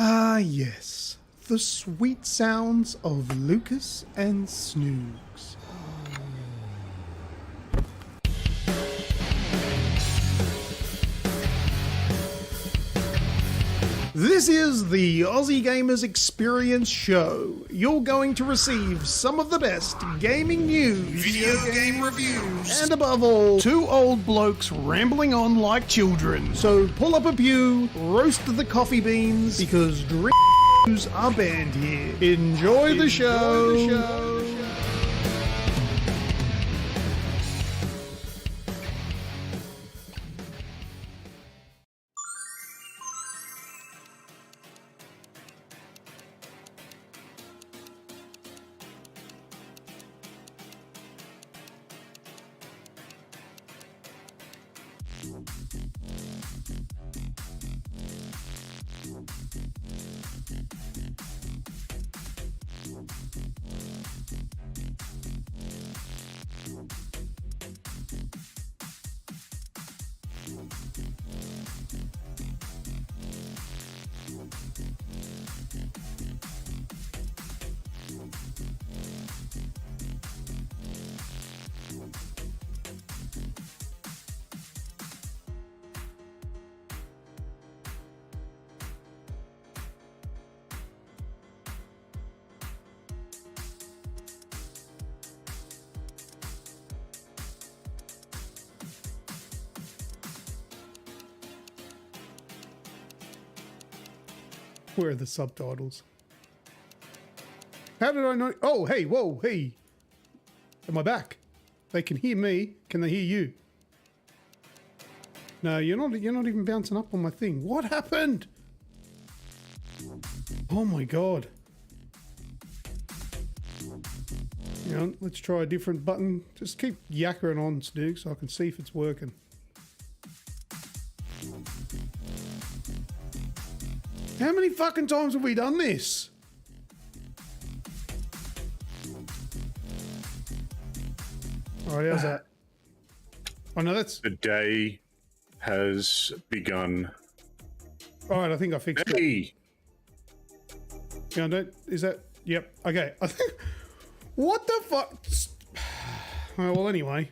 Ah, yes. The sweet sounds of Lucas and Snoogs. This is the Aussie Gamers Experience Show. You're going to receive some of the best gaming news, video game reviews, and above all, two old blokes rambling on like children. So pull up a pew, roast the coffee beans, because drinks are banned here. Enjoy the show. Where are the subtitles? How did I know? Oh, hey, whoa, hey. Am I back? They can hear me. Can they hear you? No, you're not even bouncing up on my thing. What happened? Oh my God. Hang on, let's try a different button. Just keep yakkering on, Snoogs, so I can see if it's working. How many fucking times have we done this? Alright, how's that? Oh no, that's... The day has begun. Alright, I think I fixed it. Yeah, is that... Yep, okay. I think... What the fuck? Oh, well, anyway.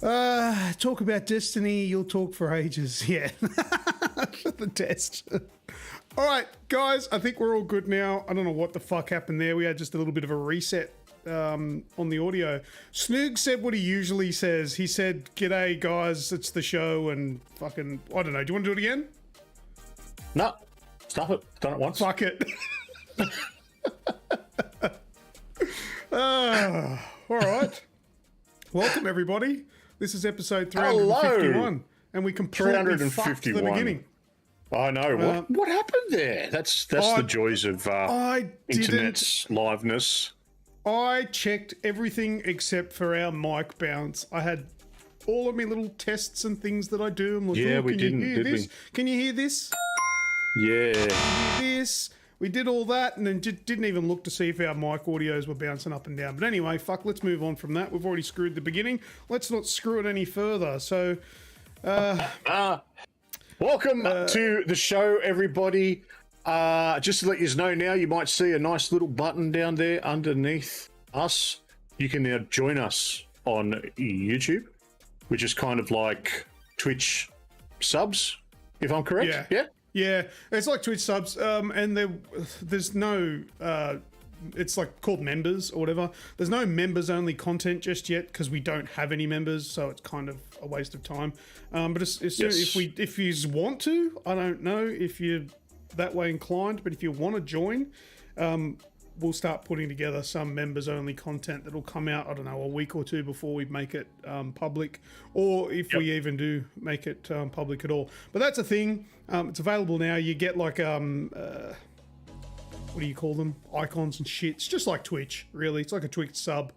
Talk about Destiny, you'll talk for ages. Yeah. The test. All right, guys, I think we're all good now. I don't know what the fuck happened there. We had just a little bit of a reset on the audio. Snoog said what he usually says. He said, "G'day, guys, it's the show," and fucking, I don't know. Do you want to do it again? No, stop it. Done it once. Fuck it. All right. Welcome, everybody. This is episode 351. And we completely fucked the beginning. I know. What happened there? That's the joys of internet's liveness. I checked everything except for our mic bounce. I had all of my little tests and things that I do. I'm like, yeah, we didn't, did we? Can you hear this? Yeah. Can you hear this? We did all that and then didn't even look to see if our mic audios were bouncing up and down. But anyway, fuck, let's move on from that. We've already screwed the beginning. Let's not screw it any further. So... welcome to the show, everybody. Just to let you know now, you might see a nice little button down there underneath us. You can now join us on YouTube, which is kind of like Twitch subs, if I'm correct. Yeah, it's like Twitch subs, and there's no... it's like called members or whatever. There's no members only content just yet because we don't have any members, so it's kind of a waste of time. But if you want to, I don't know if you're that way inclined, but if you want to join, we'll start putting together some members only content that'll come out, I don't know, a week or two before we make it public, or if we even do make it public at all. But that's a thing. It's available now. You get like what do you call them? Icons and shit. It's just like Twitch, really. It's like a Twitch sub,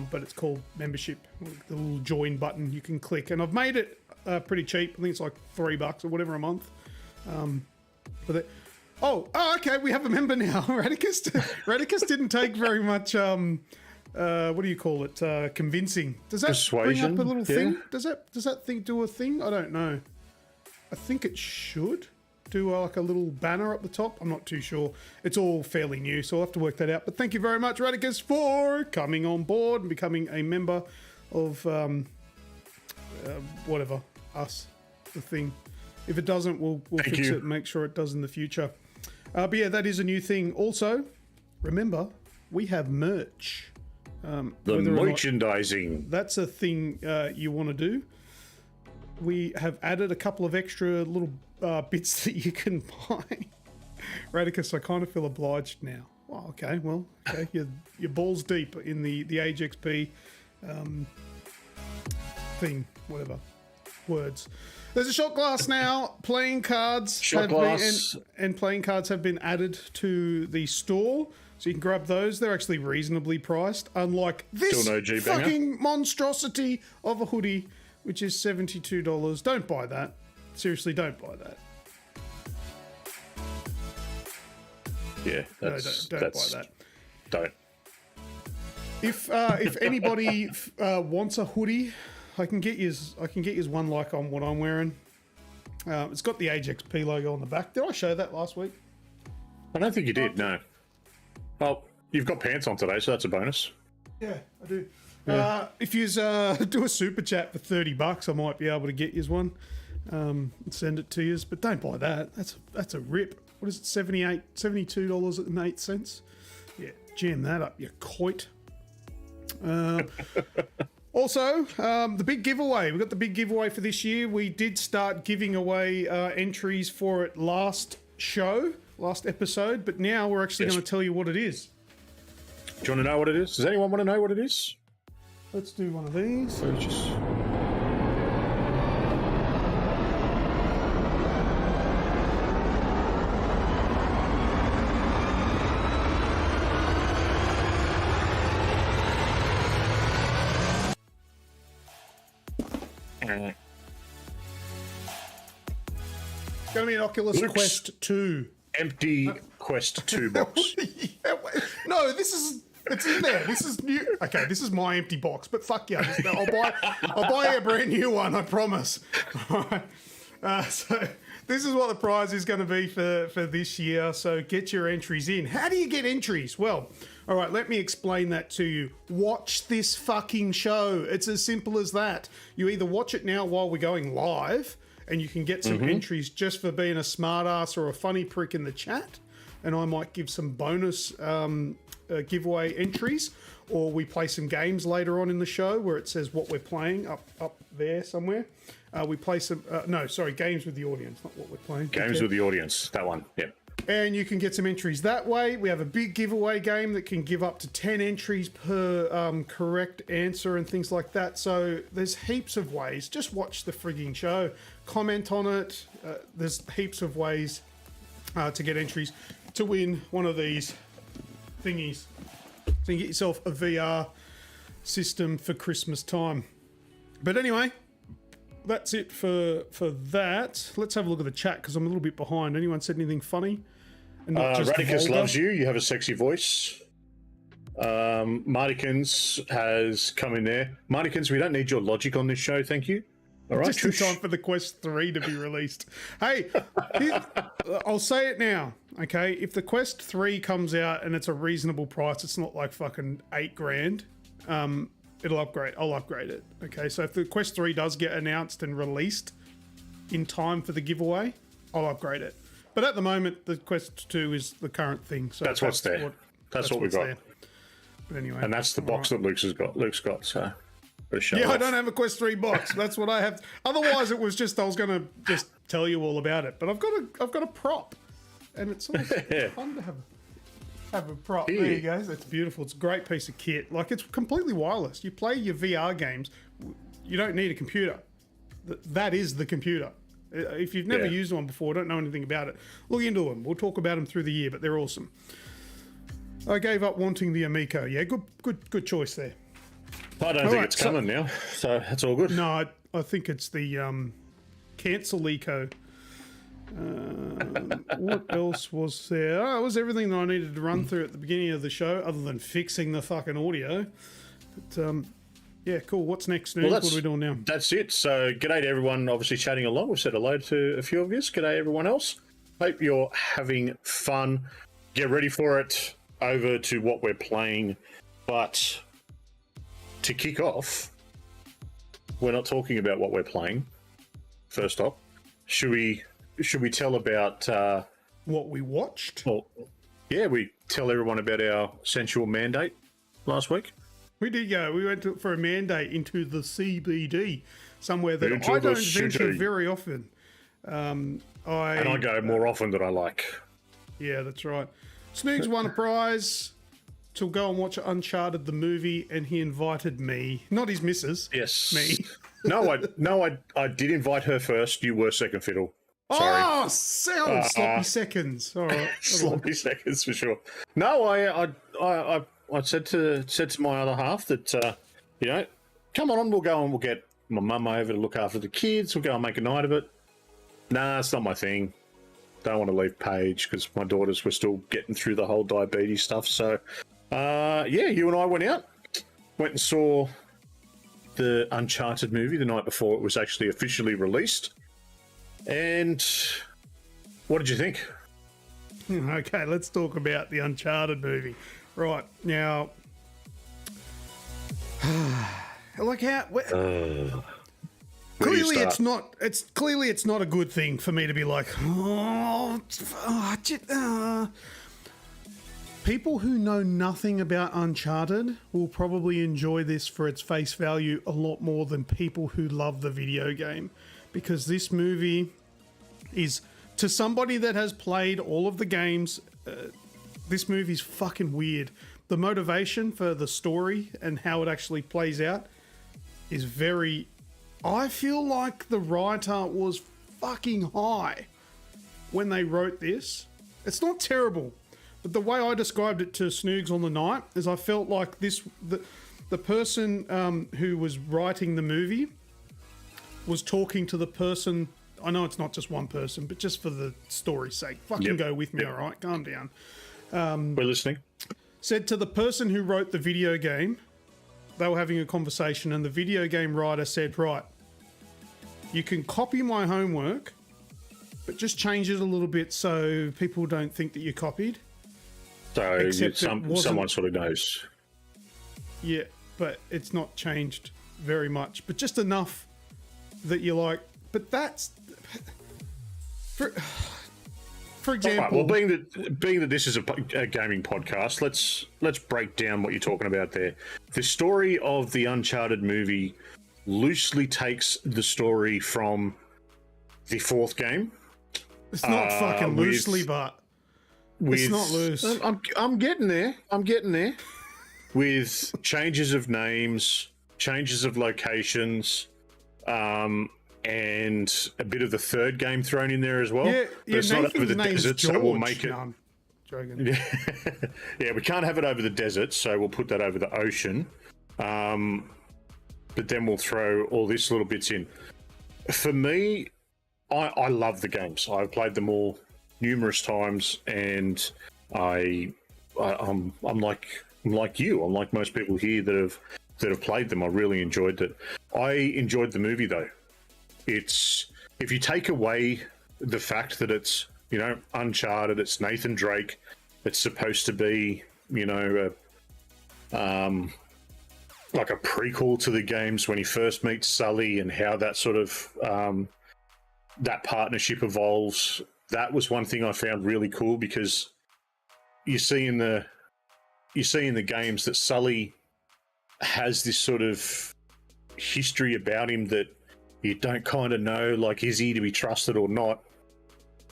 but it's called membership. The little join button you can click. And I've made it pretty cheap. I think it's like $3 or whatever a month. Okay, we have a member now. Radicus didn't take very much, what do you call it? Convincing. Does that Persuasion, bring up a little thing? Does that thing do a thing? I don't know. I think it should. do like a little banner up the top. I'm not too sure. It's all fairly new, so I'll have to work that out. But thank you very much, Radicus, for coming on board and becoming a member of whatever, us, the thing. If it doesn't, we'll fix it and make sure it does in the future. But yeah, that is a new thing. Also, remember, we have merch. The merchandising. That's a thing you want to do. We have added a couple of extra little bits that you can buy. Radicus, I kind of feel obliged now. Well, okay, you're balls deep in the AGExp thing, whatever words. There's a shot glass now. Playing cards and playing cards have been added to the store, so you can grab those. They're actually reasonably priced, unlike this fucking monstrosity of a hoodie, which is $72. Don't buy that. Seriously, don't buy that. Yeah, don't buy that. Don't. If anybody wants a hoodie, I can get you one like on what I'm wearing. It's got the AGExp logo on the back. Did I show that last week? I don't think you did. No. Well, you've got pants on today, so that's a bonus. Yeah, I do. Yeah. If you do a super chat for $30, I might be able to get you one. And send it to you, but don't buy that. That's a rip. What is it? $72.08. Yeah, jam that up, you coit. Also, the big giveaway. We got the big giveaway for this year. We did start giving away entries for it last episode, but now we're actually going to tell you what it is. Do you want to know what it is? Does anyone want to know what it is? Let's do one of these. It's going to be an Oculus Quest 2. Empty Quest 2 box. No, it's in there. This is new. Okay, this is my empty box, but fuck yeah. I'll buy a brand new one, I promise. All right. So this is what the prize is going to be for this year. So get your entries in. How do you get entries? Well, all right, let me explain that to you. Watch this fucking show. It's as simple as that. You either watch it now while we're going live, and you can get some entries just for being a smart ass or a funny prick in the chat, and I might give some bonus giveaway entries, or we play some games later on in the show where it says what we're playing up there somewhere. We play some games with the audience, not what we're playing. Games with the audience, that one. Yep. And you can get some entries that way. We have a big giveaway game that can give up to 10 entries per correct answer and things like that. So there's heaps of ways. Just watch the frigging show, comment on it. There's heaps of ways to get entries to win one of these thingies. So you can get yourself a VR system for Christmas time. But anyway, that's it for that. Let's have a look at the chat because I'm a little bit behind. Anyone said anything funny? And not just Radicus vulgar? loves you. You have a sexy voice. Martikins has come in there. Martikins, we don't need your logic on this show, thank you. All right, just in time for the Quest 3 to be released. Hey, I'll say it now, okay? If the Quest 3 comes out and it's a reasonable price, it's not like fucking $8,000. I'll upgrade it. Okay, so if the Quest 3 does get announced and released in time for the giveaway, I'll upgrade it. But at the moment, the Quest 2 is the current thing. So that's what's there. That's what we got. There. But anyway, and that's the box that Luke's got. So yeah, I don't have a Quest 3 box. That's what I have. Otherwise, it was just I was going to just tell you all about it. But I've got a prop, and it's sort of fun to have a prop. There you go. That's beautiful. It's a great piece of kit. Like, it's completely wireless. You play your VR games. You don't need a computer. That is the computer. If you've never used one before, don't know anything about it, look into them. We'll talk about them through the year, but they're awesome. I gave up wanting the Amico. Yeah, good choice there. I don't think it's coming now, so that's all good. No, I think it's the Cancel Eco. What else was there? Oh, it was everything that I needed to run through at the beginning of the show, other than fixing the fucking audio. But yeah, cool. What's next, Snoogs? What are we doing now? That's it. So, g'day to everyone obviously chatting along. We've said hello to a few of you. G'day, everyone else. Hope you're having fun. Get ready for it. Over to what we're playing. But to kick off, we're not talking about what we're playing. First off, should we tell about what we watched? Well, yeah, we tell everyone about our sensual mandate last week. We did go. We went for a mandate into the CBD, somewhere that I don't venture very often. I go more often than I like. Yeah, that's right. Snoogs won a prize to go and watch Uncharted the movie, and he invited me, not his missus. Yes, me. I did invite her firt. You were second fiddle. Sorry. Oh, sloppy seconds. All right, sloppy seconds for sure. No, I said to my other half that come on, we'll go and we'll get my mum over to look after the kids. We'll go and make a night of it. Nah, it's not my thing. Don't want to leave Paige because my daughters were still getting through the whole diabetes stuff. So, you and I went and saw the Uncharted movie the night before it was actually officially released. And what did you think? Okay, let's talk about the Uncharted movie. Right, now, like how... Clearly, it's not a good thing for me to be like, people who know nothing about Uncharted will probably enjoy this for its face value a lot more than people who love the video game, because this movie is, to somebody that has played all of the games, this movie's fucking weird. The motivation for the story and how it actually plays out is very... I feel like the writer was fucking high when they wrote this. It's not terrible, but the way I described it to Snoogs on the night is I felt like the person who was writing the movie was talking to the person... I know it's not just one person, but just for the story's sake. Fucking go with me, all right? Calm down. We're listening. Said to the person who wrote the video game, they were having a conversation, and the video game writer said, right, you can copy my homework, but just change it a little bit so people don't think that you copied. So someone sort of knows. Yeah, but it's not changed very much, but just enough that you're like, but that's... For example... All right, well, being that this is a gaming podcast, let's break down what you're talking about there. The story of the Uncharted movie loosely takes the story from the fourth game. It's not fucking loosely, but it's not loose. I'm getting there. With changes of names, changes of locations, and a bit of the third game thrown in there as well. Yeah, but it's not over the desert, George. so we'll make it. No, I'm joking. Yeah, we can't have it over the desert, so we'll put that over the ocean. But then we'll throw all these little bits in. For me, I love the games. I've played them all numerous times, and I'm like you. I'm like most people here that have played them. I really enjoyed it. I enjoyed the movie though. It's, if you take away the fact that it's Uncharted, it's Nathan Drake, it's supposed to be like a prequel to the games when he first meets Sully and how that sort of that partnership evolves. That was one thing I found really cool, because you see in the games that Sully has this sort of history about him that you don't kind of know, like, is he to be trusted or not?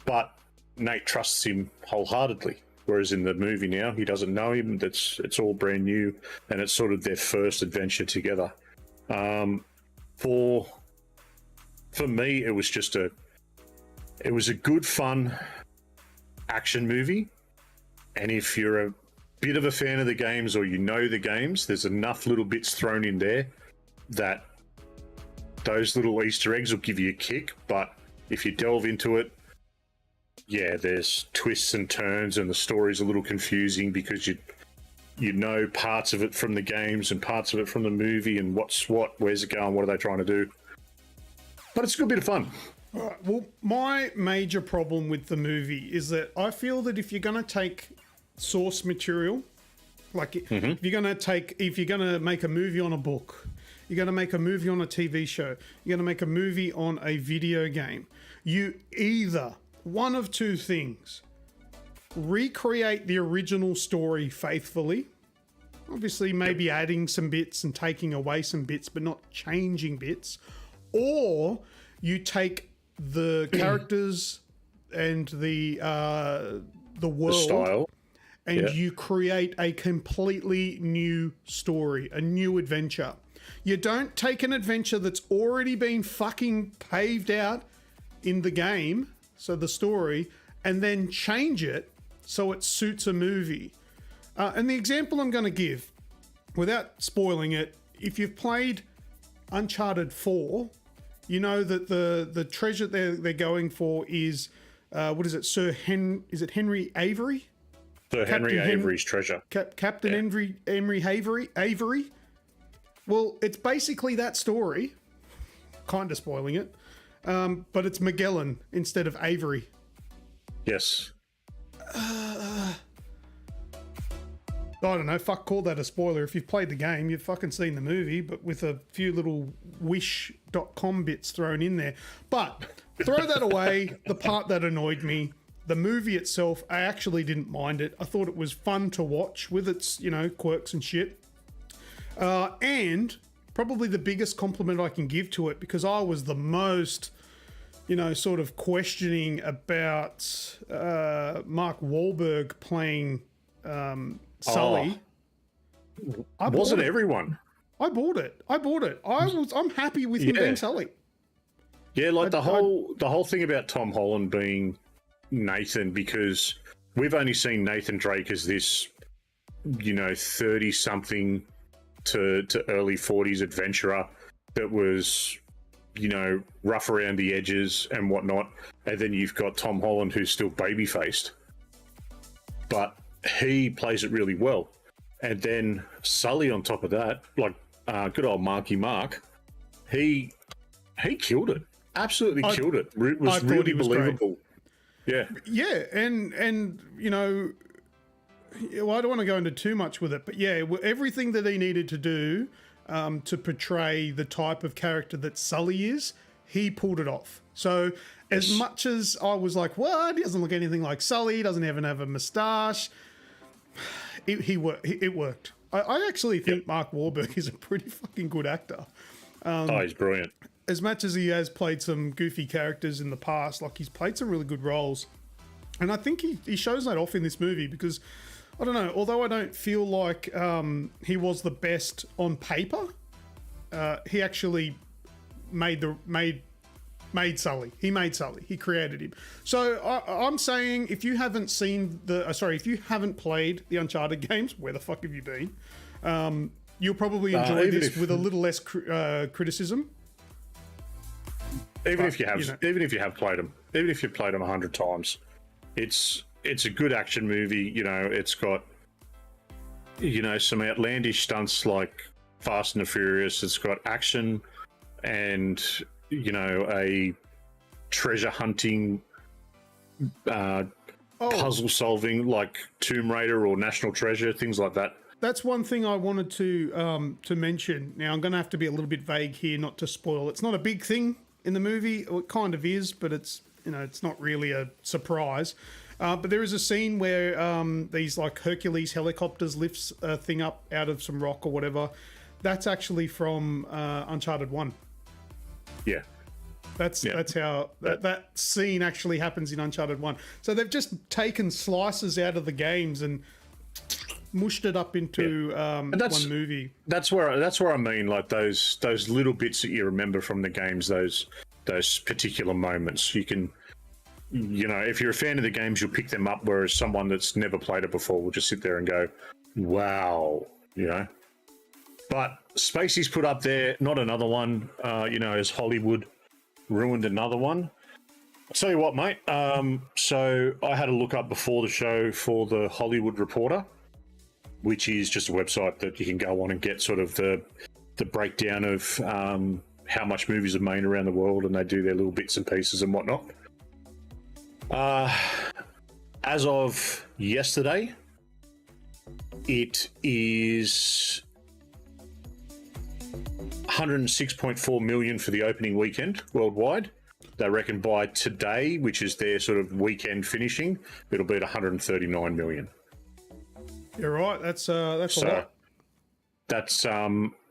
But Nate trusts him wholeheartedly. Whereas in the movie now, he doesn't know him. It's all brand new, and it's sort of their first adventure together. For me, it was a good, fun action movie. And if you're a bit of a fan of the games, or you know the games, there's enough little bits thrown in there that those little Easter eggs will give you a kick. But if you delve into it, yeah, there's twists and turns, and the story's a little confusing because you know parts of it from the games and parts of it from the movie, and what's what, where's it going, what are they trying to do. But it's a good bit of fun. Alright, well, my major problem with the movie is that I feel that if you're going to take source material, like if you're going to make a movie on a book, you're going to make a movie on a TV show, you're going to make a movie on a video game, you either, one of two things, recreate the original story faithfully, obviously maybe adding some bits and taking away some bits, but not changing bits, or you take the characters and the world, The style. and you create a completely new story, a new adventure. You don't take an adventure that's already been fucking paved out in the game, so the story, and then change it so it suits a movie. And the example I'm going to give, without spoiling it, if you've played Uncharted 4, you know that the treasure they're going for is, what is it, is it Henry Avery? Sir Henry Avery's treasure. Captain Henry Avery. Well, it's basically that story, kind of spoiling it, but it's Magellan instead of Avery. Yes. I don't know, fuck, call that a spoiler. If you've played the game, you've fucking seen the movie, but with a few little wish.com bits thrown in there. But throw that away, the part that annoyed me, the movie itself, I actually didn't mind it. I thought it was fun to watch with its, quirks and shit. And probably the biggest compliment I can give to it, because I was the most, sort of questioning about Mark Wahlberg playing Sully. Wasn't everyone? I bought it. I'm happy with him being Sully. Yeah, like the whole thing about Tom Holland being Nathan, because we've only seen Nathan Drake as this, 30-something to early 40s adventurer that was, rough around the edges and whatnot. And then you've got Tom Holland, who's still baby-faced. But he plays it really well. And then Sully on top of that, like good old Marky Mark, he killed it. Absolutely killed it. It was really believable. Great. Yeah, and well, I don't want to go into too much with it, but yeah, everything that he needed to do to portray the type of character that Sully is, he pulled it off. So as much as I was like, what? He doesn't look anything like Sully. He doesn't even have a moustache. It worked. I actually think Mark Wahlberg is a pretty fucking good actor. He's brilliant. As much as he has played some goofy characters in the past, like he's played some really good roles. And I think he shows that off in this movie because, I don't know, although I don't feel like he was the best on paper, he actually made Sully. He made Sully. He created him. So I'm saying, if you haven't played the Uncharted games, where the fuck have you been? You'll probably enjoy this with a little less criticism. Even if you have played them, even if you've played them 100 times, it's a good action movie. It's got some outlandish stunts like Fast and the Furious. It's got action and a treasure hunting, puzzle solving like Tomb Raider or National Treasure, things like that. That's one thing I wanted to mention. Now I'm going to have to be a little bit vague here, not to spoil. It's not a big thing in the movie. Well, it kind of is, but it's it's not really a surprise. But there is a scene where these like Hercules helicopters lifts a thing up out of some rock or whatever. That's actually from Uncharted 1. Yeah. That's how that scene actually happens in Uncharted 1. So they've just taken slices out of the games and mushed it up into one movie. That's where I mean, like those little bits that you remember from the games, those particular moments. You can, if you're a fan of the games, you'll pick them up, whereas someone that's never played it before will just sit there and go, wow, But Spacey's put up there, not another one, as Hollywood ruined another one. I'll tell you what, mate. So I had a look up before the show for the Hollywood Reporter, which is just a website that you can go on and get sort of the breakdown of how much movies are made around the world, and they do their little bits and pieces and whatnot. As of yesterday, it is 106.4 million for the opening weekend worldwide. They reckon by today, which is their sort of weekend finishing, it'll be at 139 million. You're right. That's a lot. That's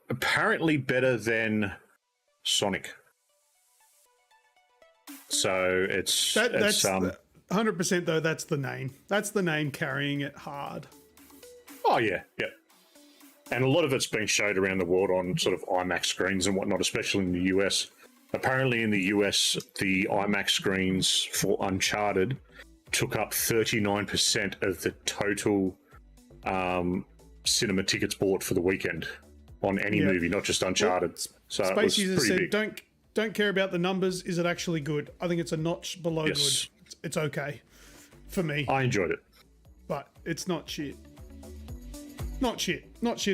apparently better than Sonic. So it's 100% though. That's the name. That's the name carrying it hard. Oh yeah. And a lot of it's been showed around the world on sort of IMAX screens and whatnot, especially in the US. Apparently in the US, the IMAX screens for Uncharted took up 39% of the total cinema tickets bought for the weekend on any movie, not just Uncharted. So Spacey it was has said, big. don't care about the numbers. Is it actually good? I think it's a notch below good. It's okay for me. I enjoyed it. But it's not shit. Not shit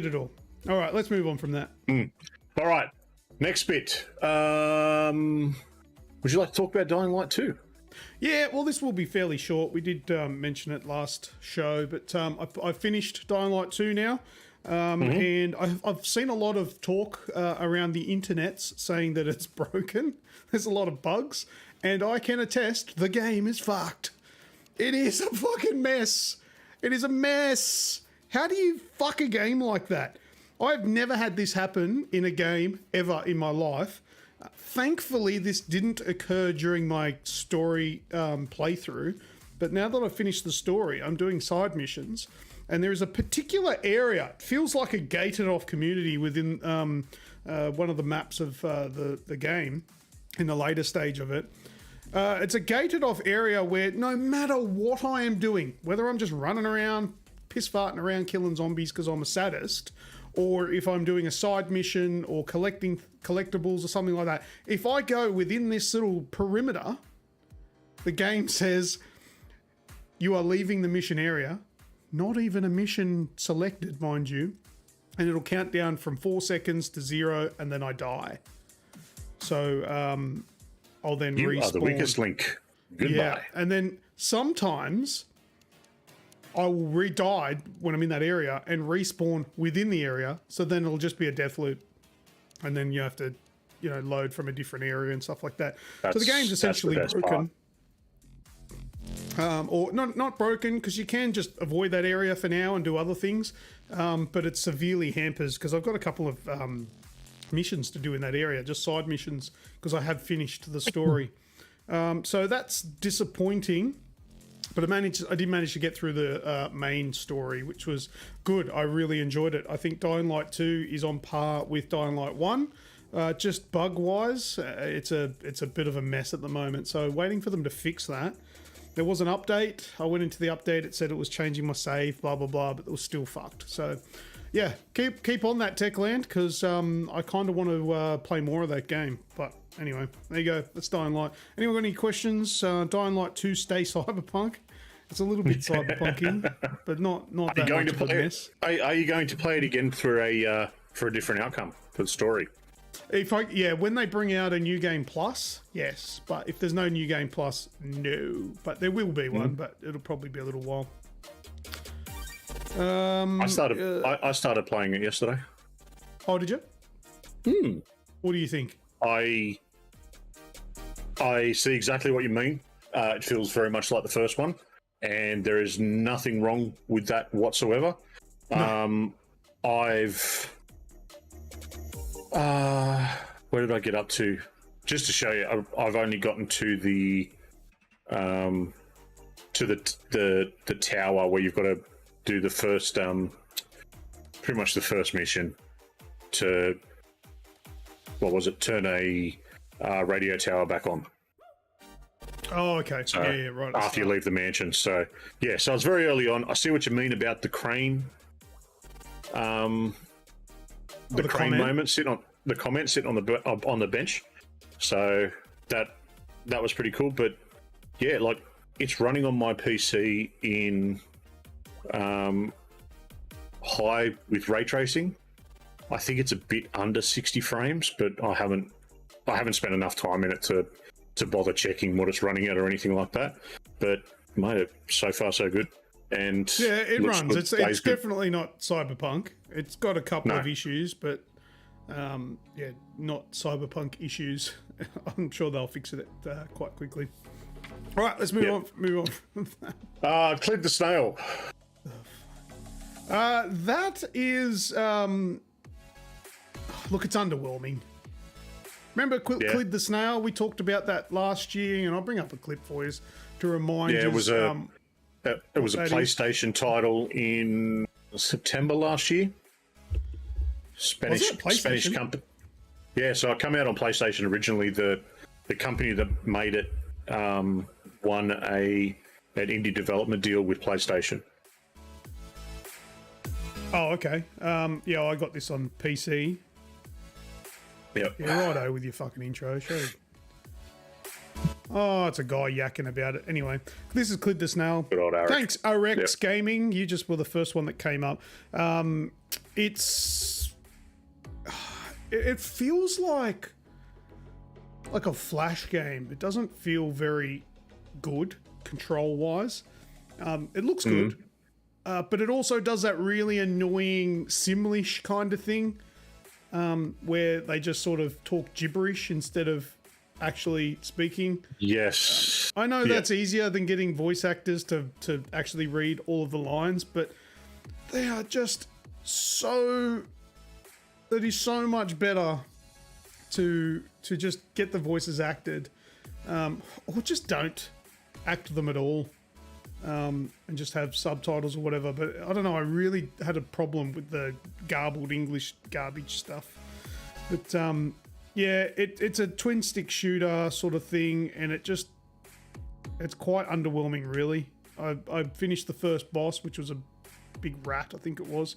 at all. All right, let's move on from that. All right, next bit. Would you like to talk about Dying Light 2? Yeah, well, this will be fairly short. We did mention it last show, but I finished Dying Light 2 now. And I've seen a lot of talk around the internets saying that it's broken. There's a lot of bugs. And I can attest, the game is fucked. It is a fucking mess. It is a mess. How do you fuck a game like that? I've never had this happen in a game ever in my life. Thankfully, this didn't occur during my story playthrough. But now that I've finished the story, I'm doing side missions. And there is a particular area, it feels like a gated off community within one of the maps of the game in the later stage of it. It's a gated off area where no matter what I am doing, whether I'm just running around, piss farting around killing zombies because I'm a sadist, or if I'm doing a side mission or collecting collectibles or something like that, if I go within this little perimeter, the game says you are leaving the mission area. Not even a mission selected, mind you. And it'll count down from 4 seconds to 0, and then I die. So I'll then respawn. You are the weakest link. Goodbye. Yeah, and then sometimes I will re-die when I'm in that area and respawn within the area. So then it'll just be a death loop. And then you have to, load from a different area and stuff like that. So the game's essentially broken. Or not broken, because you can just avoid that area for now and do other things, but it severely hampers, because I've got a couple of missions to do in that area, just side missions, because I have finished the story. So that's disappointing, but I did manage to get through the main story, which was good. I really enjoyed it. I think Dying Light 2 is on par with Dying Light 1. Just bug-wise, it's a bit of a mess at the moment, so waiting for them to fix that. There was an update. I went into the update. It said it was changing my save, blah, blah, blah, but it was still fucked. So, yeah, keep on that, Techland, because I kind of want to play more of that game. But anyway, there you go. That's Dying Light. Anyone got any questions? Dying Light 2, stay cyberpunk. It's a little bit cyberpunky, but not that much of a mess. Are you going to play it again for a different outcome for the story? When they bring out a new game plus, yes. But if there's no new game plus, no. But there will be one, but it'll probably be a little while. I started playing it yesterday. Oh, did you? What do you think? I see exactly what you mean. It feels very much like the first one, and there is nothing wrong with that whatsoever. No. Where did I get up to? Just to show you, I've only gotten to the tower where you've got to do the first, pretty much the first mission to, turn a radio tower back on. Oh, okay. So yeah, right. After you leave the mansion. So, yeah, so it's very early on. I see what you mean about the crane. The crane moment sitting on the bench, so that was pretty cool. But yeah, like it's running on my PC in high with ray tracing. I think it's a bit under 60 frames, but I haven't I haven't spent enough time in it to bother checking what it's running at or anything like that. But mate, so far so good. And yeah, it runs. Good, It's definitely not Cyberpunk. It's got a couple of issues, but yeah, not Cyberpunk issues. I'm sure they'll fix it quite quickly. All right, let's move on. Clid the Snail. That is, look, it's underwhelming. Remember Clid the Snail? We talked about that last year, and I'll bring up a clip for you to remind you. Yeah, it was a PlayStation title in September last year. Spanish company. Yeah, so it came out on PlayStation originally. The company that made it won an indie development deal with PlayStation. Oh, okay. Yeah, I got this on PC. Yep. Yeah, righto with your fucking intro. Show. Oh, it's a guy yakking about it. Anyway, this is Clid the Snail. Good old Eric. Thanks, AGExp Gaming. You just were the first one that came up. It feels like a Flash game. It doesn't feel very good control-wise. It looks good, but it also does that really annoying Simlish kind of thing, where they just sort of talk gibberish instead of actually speaking. Yes. I know that's easier than getting voice actors to actually read all of the lines, but they are just so... It is so much better to just get the voices acted, or just don't act them at all, and just have subtitles or whatever. But I don't know, I really had a problem with the garbled English garbage stuff. But yeah, it's a twin stick shooter sort of thing, and it's quite underwhelming, really. I finished the first boss, which was a big rat, I think it was.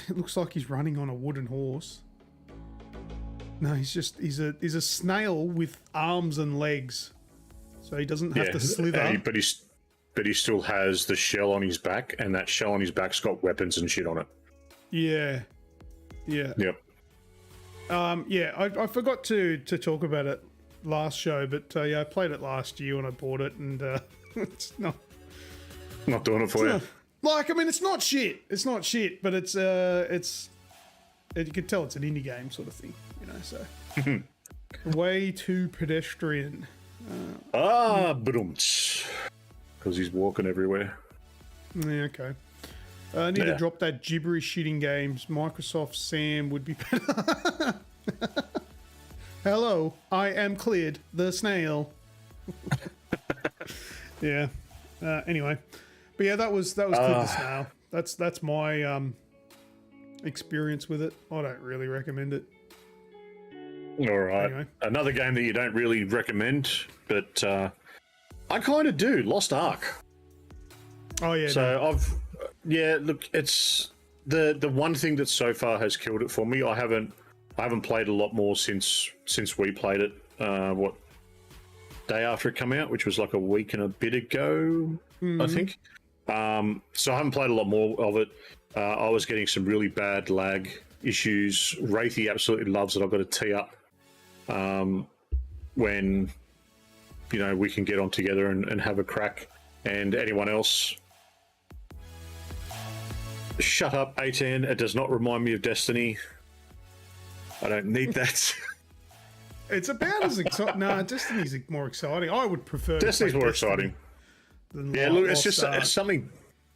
It looks like he's running on a wooden horse. No, he's a snail with arms and legs, so he doesn't have to slither. But he still has the shell on his back, and that shell on his back's got weapons and shit on it. Yeah. Yep. Yeah, I forgot to talk about it last show, but yeah, I played it last year when I bought it, and it's not doing it for you. Like, I mean, it's not shit. It's not shit, but it's you can tell it's an indie game sort of thing, you know. So way too pedestrian. Because he's walking everywhere. Yeah, okay. I need to drop that gibberish shitting games. Microsoft Sam would be better. Hello, I am Clid the Snail. Yeah. Anyway. But yeah, that was Clid the Snail. That's my experience with it. I don't really recommend it. All right. Anyway. Another game that you don't really recommend, but I kind of do. Lost Ark. Oh yeah. So look, it's the one thing that so far has killed it for me. I haven't played a lot more since we played it. What day after it came out, which was like a week and a bit ago, I think. So I haven't played a lot more of it. I was getting some really bad lag issues. Wraithy absolutely loves it. I've got to tee up when we can get on together and have a crack. And anyone else, shut up, A10. It does not remind me of Destiny. I don't need that. It's about as exciting. No, Destiny's more exciting. I would prefer. Destiny's more exciting. Yeah, look, it's just Ark.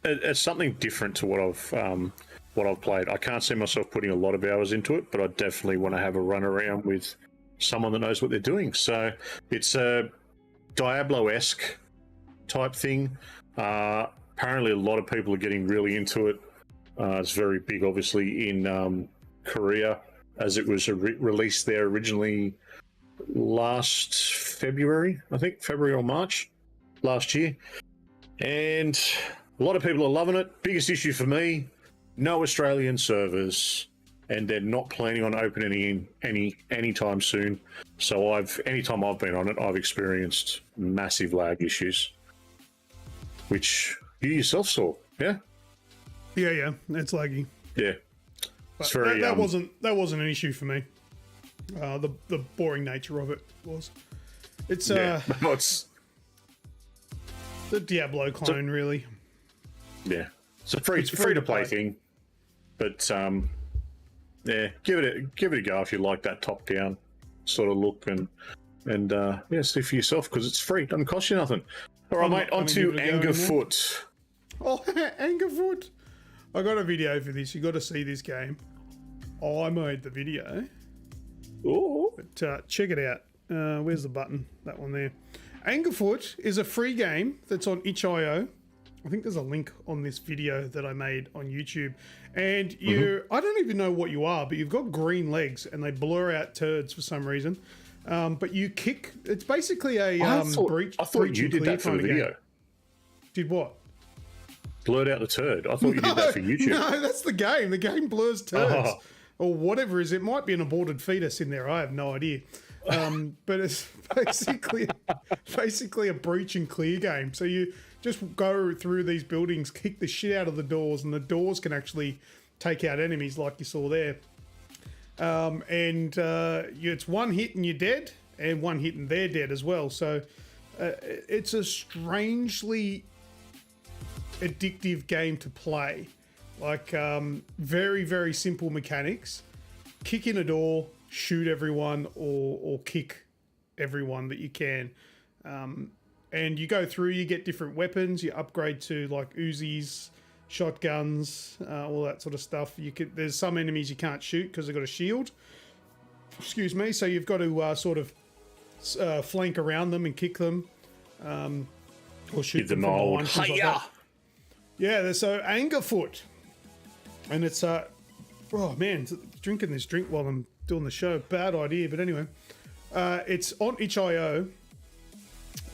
it's something different to what I've played. I can't see myself putting a lot of hours into it, but I definitely want to have a run around with someone that knows what they're doing. So it's a Diablo-esque type thing. Apparently, a lot of people are getting really into it. It's very big, obviously, in Korea, as it was released there originally last February, I think, February or March last year. And a lot of people are loving it. Biggest issue for me, no Australian servers, and they're not planning on opening anytime soon. So anytime I've been on it, I've experienced massive lag issues, which you yourself saw. Yeah, Yeah, it's laggy. Yeah. It's very, that wasn't an issue for me. The boring nature of it was. It's Well, it's the Diablo clone, really. yeah. It's a free to play thing, but yeah, give it a go if you like that top down sort of look and yeah, see for yourself because it's free, doesn't cost you nothing. All right, mate. On to Angerfoot. Oh, Angerfoot! I got a video for this. You got to see this game. I made the video. Oh, But check it out. Where's the button? That one there. Angerfoot is a free game that's on itch.io. I think there's a link on this video that I made on YouTube. And I don't even know what you are, but you've got green legs and they blur out turds for some reason. But you kick. It's basically a breach. I thought you did that for the video. Game. Did what? Blurred out the turd. I thought you did that for YouTube. No, that's the game. The game blurs turds. Or whatever it is. It might be an aborted fetus in there. I have no idea. But it's basically a breach and clear game. So you just go through these buildings, kick the shit out of the doors, and the doors can actually take out enemies like you saw there. It's one hit and you're dead, and one hit and they're dead as well. So it's a strangely addictive game to play. Like very, very simple mechanics. Kick in a door, shoot everyone, or kick everyone that you can. And you go through, you get different weapons, you upgrade to like Uzis, shotguns, all that sort of stuff. There's some enemies you can't shoot because they've got a shield. Excuse me. So you've got to sort of flank around them and kick them, or shoot them from behind. Like that. Yeah. So Angerfoot, and it's oh man, drinking this drink while I'm doing the show, bad idea. But anyway, it's on itch.io.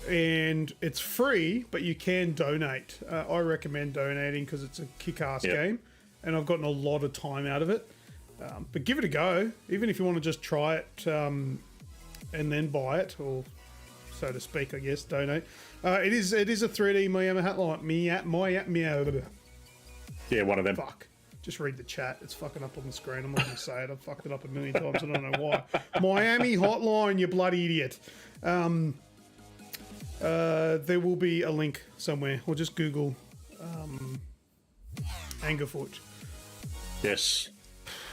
And it's free, but you can donate. I recommend donating because it's a kick-ass game, and I've gotten a lot of time out of it. But give it a go, even if you want to just try it and then buy it, or so to speak, I guess, donate. It is a 3D Miami Hatline. Yeah, one of them. Fuck. Just read the chat. It's fucking up on the screen. I'm not going to say it. I've fucked it up a million times. I don't know why. Miami Hotline, you bloody idiot. There will be a link somewhere, or just Google Angerfoot. Yes.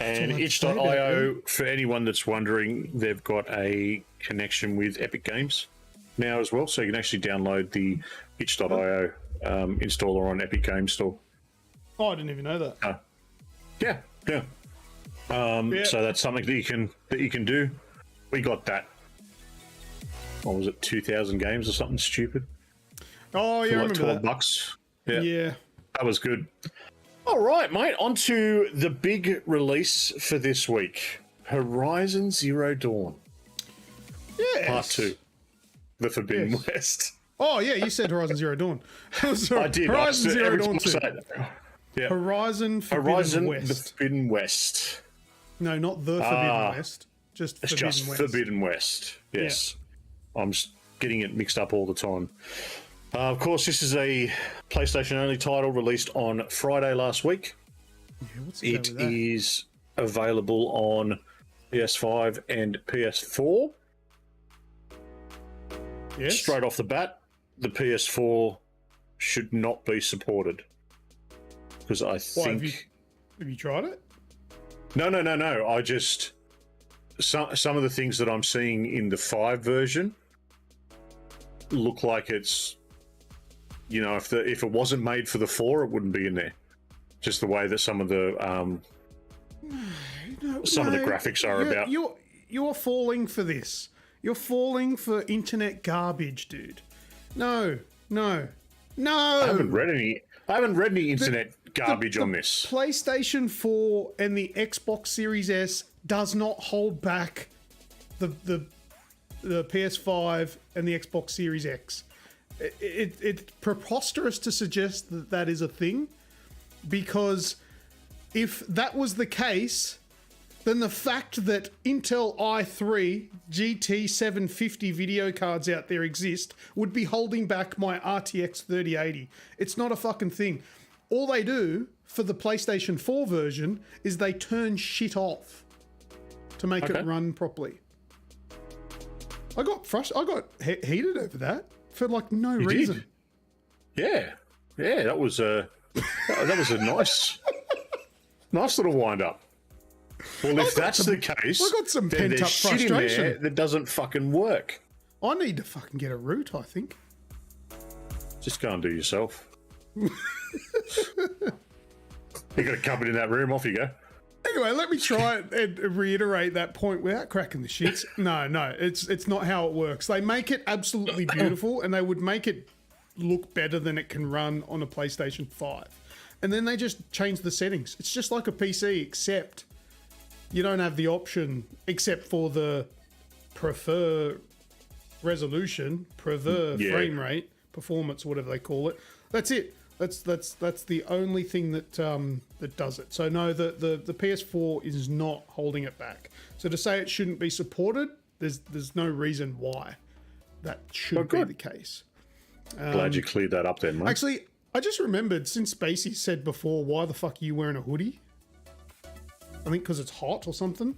And itch.io, for anyone that's wondering, they've got a connection with Epic Games now as well, so you can actually download the itch.io installer on Epic Games Store. Oh, I didn't even know that. Yeah. So that's something that you can do. We got that. What was it, 2,000 games or something stupid? Oh, yeah, I remember like $12. Yeah. That was good. All right, mate, on to the big release for this week. Horizon Zero Dawn. Yes. Part 2. The Forbidden West. Oh, yeah, you said Horizon Zero Dawn. I did. Horizon Zero Dawn 2. Yeah. Horizon Forbidden West. The Forbidden West. No, not the Forbidden West. Just it's Forbidden just West. Forbidden West. Yes. Yeah. I'm just getting it mixed up all the time. Of course, this is a PlayStation-only title released on Friday last week. Yeah, what's it is available on PS5 and PS4. Yes. Straight off the bat, the PS4 should not be supported. Because I think... Have you tried it? No. I just... Some of the things that I'm seeing in the 5 version look like it's, you know, if it wasn't made for the 4, it wouldn't be in there. Just the way that some of the the graphics are about. You're falling for this. You're falling for internet garbage, dude. No. I haven't read any internet garbage on this. PlayStation 4 and the Xbox Series S does not hold back the PS5 and the Xbox Series X. It's preposterous to suggest that that is a thing, because if that was the case, then the fact that Intel i3 GT 750 video cards out there exist would be holding back my RTX 3080. It's not a fucking thing. All they do for the PlayStation 4 version is they turn shit off. to make Okay. it run properly. I got heated over that for like no reason. Did? Yeah, that was a nice little wind up. Well, if that's the case, I got some then pent up there's shit in frustration. there that doesn't fucking work. I need to fucking get a root, I think. Just go and do yourself. You got a cupboard in that room. Off you go. Anyway, let me try and reiterate that point without cracking the shits. No, it's not how it works. They make it absolutely beautiful, and they would make it look better than it can run on a PlayStation 5. And then they just change the settings. It's just like a PC, except you don't have the option, except for the prefer resolution, prefer frame rate, performance, whatever they call it. That's it. That's the only thing that that does it. So no, the PS4 is not holding it back. So to say it shouldn't be supported, there's no reason why that should be the case. Glad you cleared that up then, mate. Actually, I just remembered, since Spacey said before, why the fuck are you wearing a hoodie? I think because it's hot or something.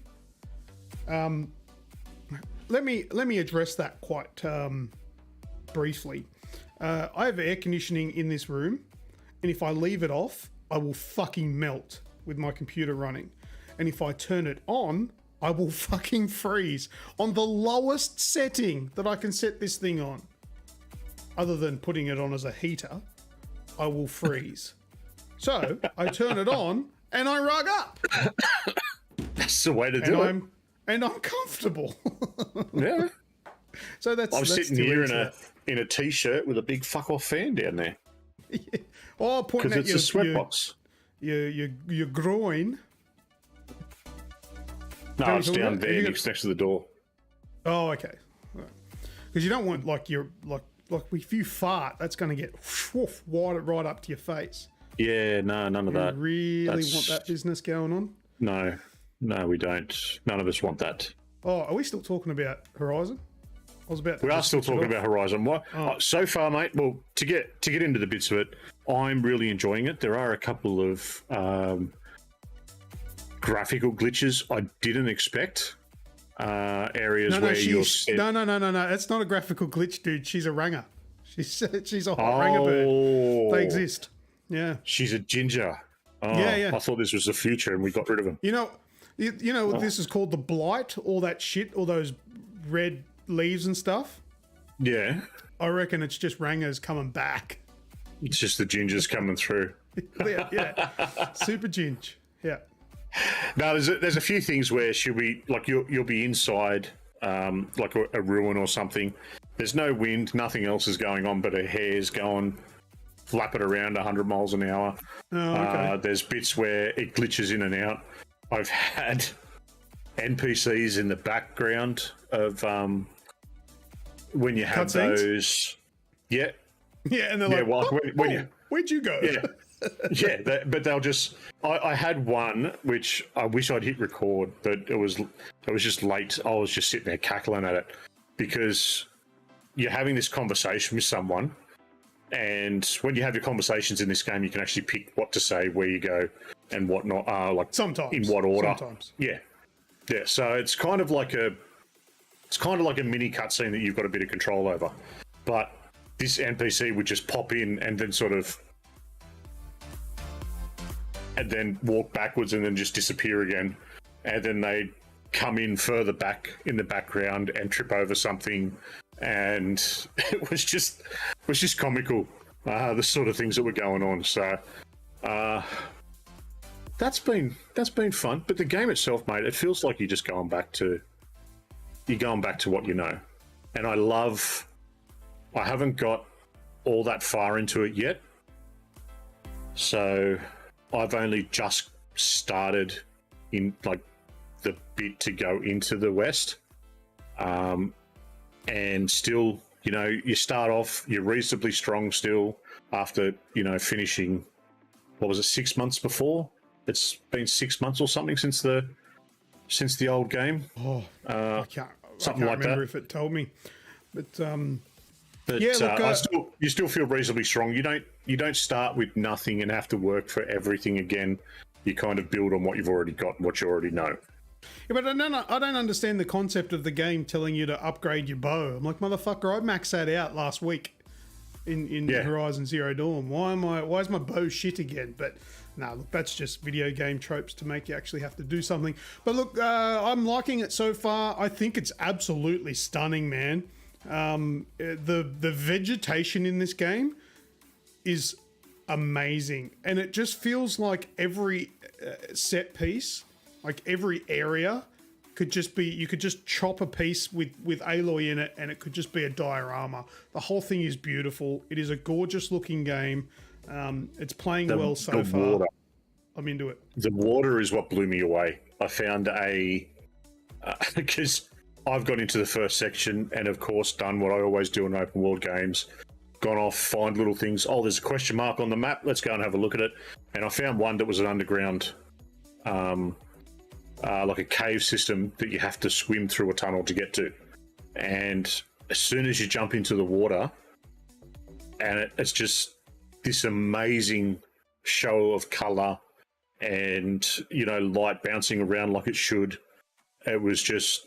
Let me address that quite briefly. I have air conditioning in this room, and if I leave it off, I will fucking melt with my computer running. And if I turn it on, I will fucking freeze on the lowest setting that I can set this thing on. Other than putting it on as a heater, I will freeze. So I turn it on and I rug up. That's the way to do it. And I'm comfortable. Yeah. So that's. I'm sitting here in in a t-shirt with a big fuck off fan down there. Yeah. Oh, pointing Because at it's a sweatbox. Your groin. No, it's down there next to the door. Oh, okay. Because you don't want like if you fart, that's going to get right up to your face. Yeah, no, none of that. You really want that business going on? No, we don't. None of us want that. Oh, are we still talking about Horizon? We are still talking about Horizon. What? So far, mate. Well, to get into the bits of it, I'm really enjoying it. There are a couple of graphical glitches I didn't expect. Areas where you're. No. It's not a graphical glitch, dude. She's a ranger. She's a hot ranger bird. They exist. Yeah. She's a ginger. Oh, yeah. I thought this was the future, and we got rid of them. You know what this is called? The blight. All that shit. All those red leaves and stuff. Yeah. I reckon it's just rangers coming back. It's just the gingers coming through. Yeah. Super ginge. Yeah. No, there's a few things where she'll be like you'll be inside like a ruin or something. There's no wind, nothing else is going on, but her hair's going flapping around 100 miles an hour. Oh, okay. There's bits where it glitches in and out. I've had NPCs in the background of when you have those. Yeah. Yeah, and they're like, where'd you go? Yeah. Yeah, but they'll just. I had one which I wish I'd hit record, but it was just late. I was just sitting there cackling at it because you're having this conversation with someone, and when you have your conversations in this game, you can actually pick what to say, where you go, and what not. Like sometimes in what order. Sometimes. Yeah. So it's kind of like a mini cutscene that you've got a bit of control over, but this NPC would just pop in and then sort of. And then walk backwards and then just disappear again. And then they come in further back in the background and trip over something. And it was just comical, the sort of things that were going on. So that's been fun. But the game itself, mate, it feels like you're going back to what you know. And I haven't got all that far into it yet. So I've only just started in like the bit to go into the West. And still, you start off, you're reasonably strong still after, finishing, what was it, 6 months before? It's been 6 months or something since the old game. Oh, I can't something like remember that. if it told me. But yeah, look, you still feel reasonably strong. You don't start with nothing and have to work for everything again. You kind of build on what you've already got and what you already know. Yeah, but I don't understand the concept of the game telling you to upgrade your bow. I'm like, motherfucker, I maxed that out last week in Horizon Zero Dawn. Why is my bow shit again? But no, look, that's just video game tropes to make you actually have to do something. But look, I'm liking it so far. I think it's absolutely stunning, man. The vegetation in this game is amazing, and it just feels like every set piece, like every area, could just be, you could just chop a piece with Aloy in it, and it could just be a diorama. The whole thing is beautiful. It is a gorgeous looking game. It's playing well so far. Water. I'm into it. The water is what blew me away. I found because I've gone into the first section and, of course, done what I always do in open world games. Gone off, find little things. Oh, there's a question mark on the map. Let's go and have a look at it. And I found one that was an underground, like a cave system that you have to swim through a tunnel to get to. And as soon as you jump into the water, and it's just this amazing show of color and, you know, light bouncing around like it should. It was just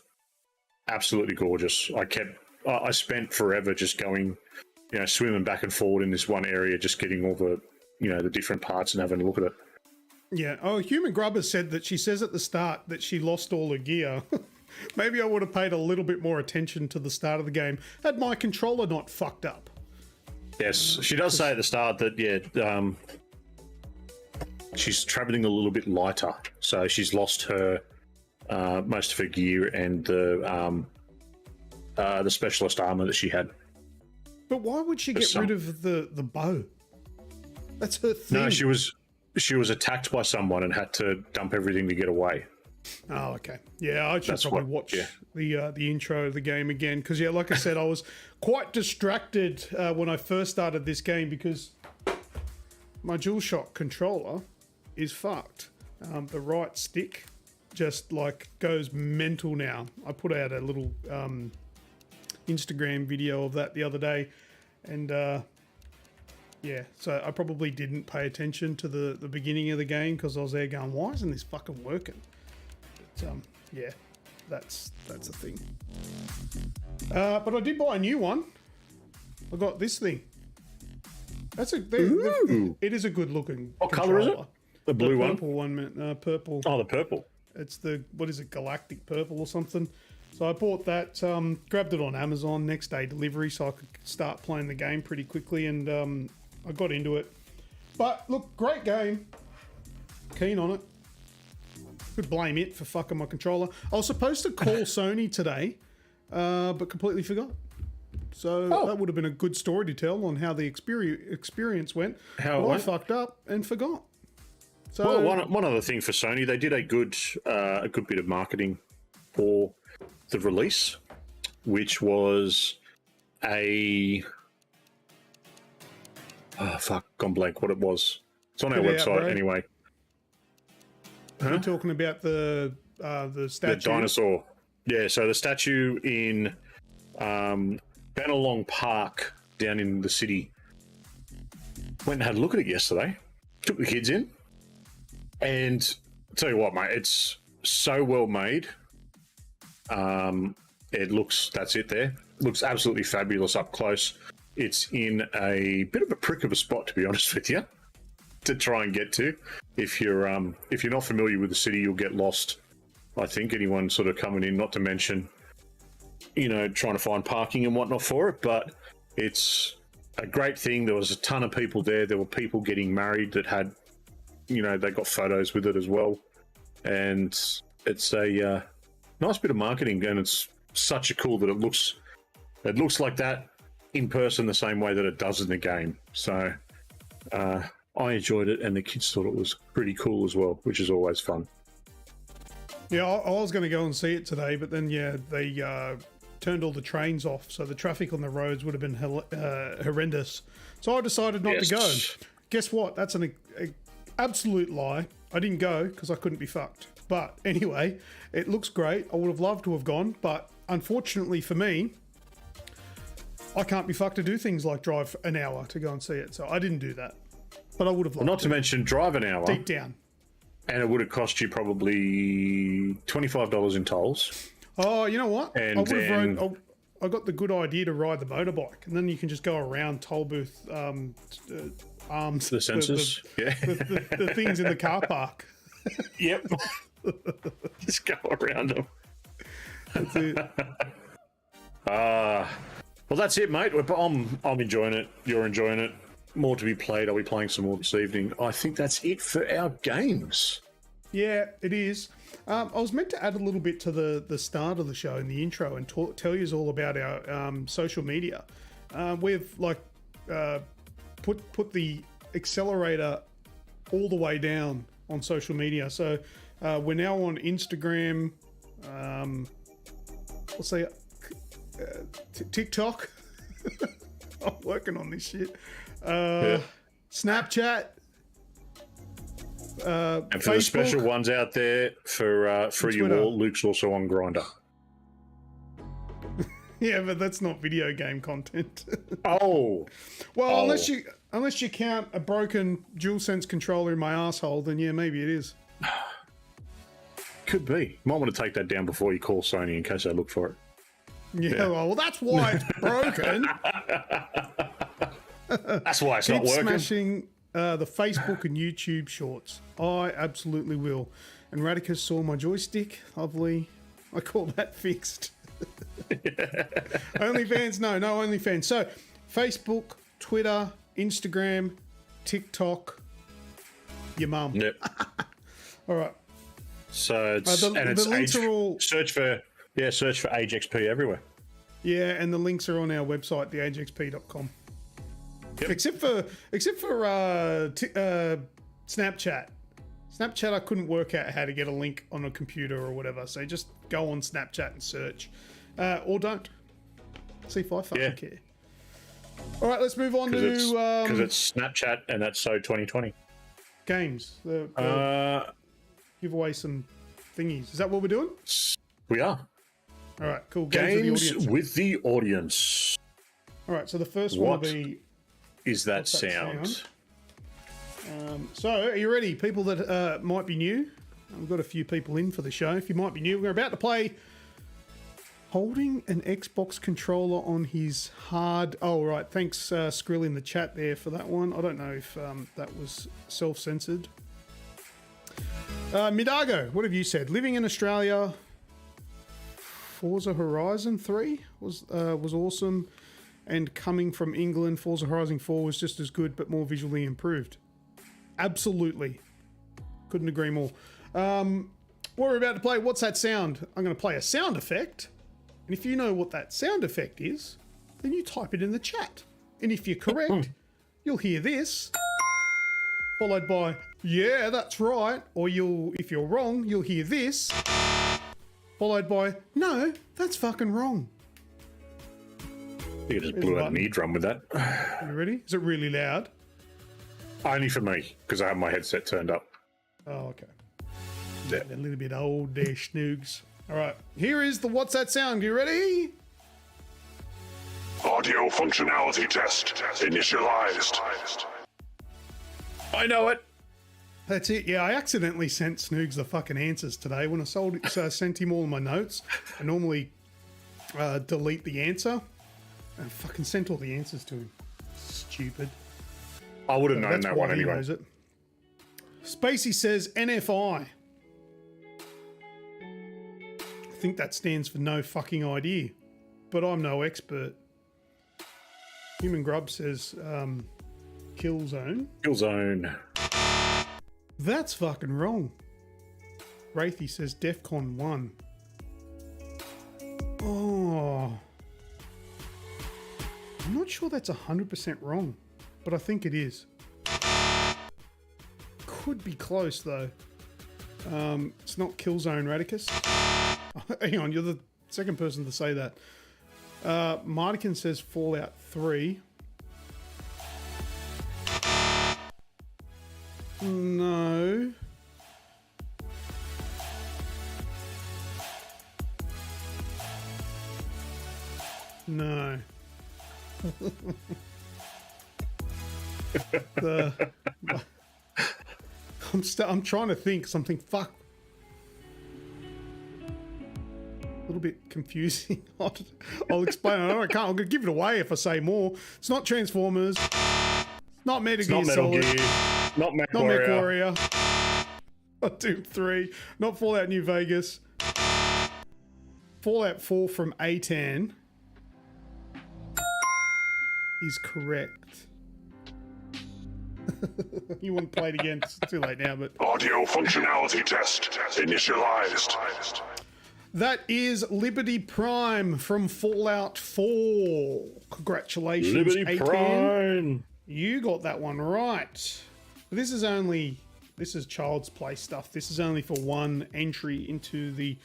absolutely gorgeous. I spent forever just going, you know, swimming back and forward in this one area, just getting all the, you know, the different parts and having a look at it. Yeah. Oh, Human Grubber said that she says at the start that she lost all her gear. Maybe I would have paid a little bit more attention to the start of the game had my controller not fucked up. Yes, she does say at the start that, she's traveling a little bit lighter. So she's lost her most of her gear and the specialist armor that she had. But why would she get rid of the bow? That's her thing. No, she was attacked by someone and had to dump everything to get away. Oh, okay. Yeah, I should probably watch the intro of the game again because, yeah, like I said, I was quite distracted when I first started this game because my DualShock controller is fucked. The right stick just like goes mental now. I put out a little Instagram video of that the other day, and yeah, so I probably didn't pay attention to the beginning of the game because I was there going, why isn't this fucking working? But yeah, that's a thing. But I did buy a new one. I got this thing. It is a good looking. What color is it? The blue one? Purple one, man. Purple. Oh, the purple. It's what is it, galactic purple or something. So I bought that, grabbed it on Amazon, next day delivery, so I could start playing the game pretty quickly, and I got into it. But look, great game. Keen on it. Could blame it for fucking my controller. I was supposed to call Sony today, but completely forgot. So that would have been a good story to tell on how the experience went. I fucked up and forgot. So, well, one other thing for Sony, they did a good bit of marketing for the release, which was gone blank what it was. It's on our website anyway. You're talking about the statue? The dinosaur. Yeah, so the statue in Benelong Park down in the city. Went and had a look at it yesterday. Took the kids in. And I'll tell you what, mate, it's so well made. It looks, that's it there. Looks absolutely fabulous up close. It's in a bit of a prick of a spot, to be honest with you, to try and get to. If you're not familiar with the city, you'll get lost. I think anyone sort of coming in, not to mention, you know, trying to find parking and whatnot for it. But it's a great thing. There was a ton of people there. There were people getting married that had, you know, they got photos with it as well. And it's a nice bit of marketing, and it's such a cool that it looks like that in person the same way that it does in the game. So I enjoyed it, and the kids thought it was pretty cool as well, which is always fun. Yeah, I was going to go and see it today, but then, yeah, they turned all the trains off, so the traffic on the roads would have been horrendous. So I decided not to go. Guess what? That's an absolute lie. I didn't go because I couldn't be fucked. But anyway, it looks great. I would have loved to have gone, but unfortunately for me, I can't be fucked to do things like drive an hour to go and see it. So I didn't do that. But I would have loved to mention drive an hour. Deep down. and it would have cost you probably $25 in tolls. Oh, you know what? And I would then- have I got the good idea to ride the motorbike, and then you can just go around toll booth arms. The sensors, yeah. The things in the car park. Yep. Just go around them. That's it. Well, that's it, mate. I'm enjoying it. You're enjoying it. More to be played. I'll be playing some more this evening. I think that's it for our games. Yeah, it is. I was meant to add a little bit to the start of the show in the intro and tell you all about our social media. We've put the accelerator all the way down on social media. So we're now on Instagram. I'll say TikTok. I'm working on this shit. Snapchat. And for Facebook, the special ones out there, for you Twitter. all, Luke's also on Grindr. Yeah, but that's not video game content. Oh, Well, unless you count a broken DualSense controller in my asshole, then yeah, maybe it is. could be. Might want to take that down before you call Sony in case they look for it. Yeah, well, that's why it's broken. That's why it's not Keep working. smashing the Facebook and YouTube shorts. I absolutely will. And Radicus saw my joystick. Lovely. I call that fixed. OnlyFans? No OnlyFans. So, Facebook, Twitter, Instagram, TikTok, your mum. Yep. All right. So it's The links are all... search for AGExp everywhere. Yeah, and the links are on our website, theagexp.com. Yep. Except for Snapchat. Snapchat, I couldn't work out how to get a link on a computer or whatever. So just go on Snapchat and search, or don't. See if I fucking care. All right, let's move on to Because it's Snapchat and that's so 2020. games. Give away some thingies. Is that what we're doing? We are. All right, cool. Games with the audience. with the audience. All right, so the first one What will be. is that What's that sound? So, are you ready? People that might be new. We've got a few people in for the show. If you might be new, we're about to play holding an Xbox controller on his hard... Oh, right. Thanks, Skrill, in the chat there for that one. I don't know if that was self-censored. Midago, what have you said? Living in Australia, Forza Horizon 3 was awesome. And coming from England, Forza Horizon 4 was just as good, but more visually improved. Absolutely. Couldn't agree more. What we're about to play, what's that sound? I'm going to play a sound effect. And if you know what that sound effect is, then you type it in the chat. And if you're correct, you'll hear this, followed by, yeah, that's right. Or if you're wrong, you'll hear this, followed by, no, that's fucking wrong. You just blew out an eardrum with that. Are you ready? Is it really loud? Only for me, because I have my headset turned up. Oh, okay. Yeah. A little bit old there, Snoogs. All right, here is the What's That Sound? You ready? Audio functionality test initialized. I know it. That's it. Yeah, I accidentally sent Snoogs the fucking answers today. When I sent him all my notes, I normally delete the answer. And fucking sent all the answers to him. Stupid. I would have known That's that why one he anyway. knows it. Spacey says NFI. I think that stands for no fucking idea, but I'm no expert. Human Grub says Killzone. Killzone. That's fucking wrong. Wraithy says DEFCON 1. Oh. I'm not sure that's 100% wrong, but I think it is. Could be close, though. It's not Killzone, Radicus. Hang on, you're the second person to say that. Mardican says Fallout 3. No. No. I'm trying to think something. Fuck. A little bit confusing. I'll explain it. I can't. I'm gonna give it away if I say more. It's not Transformers. Not Metal Gear Solid. Not Mech Not Mech Warrior. Warrior. Not Doom 3. Not Fallout New Vegas. Fallout 4 from A10 is correct. You want to play it again? It's too late now, but Audio functionality test initialized. that is Liberty Prime from Fallout 4. Congratulations, Liberty A10. Prime. You got that one right. This is Child's Play stuff. This is only for one entry into the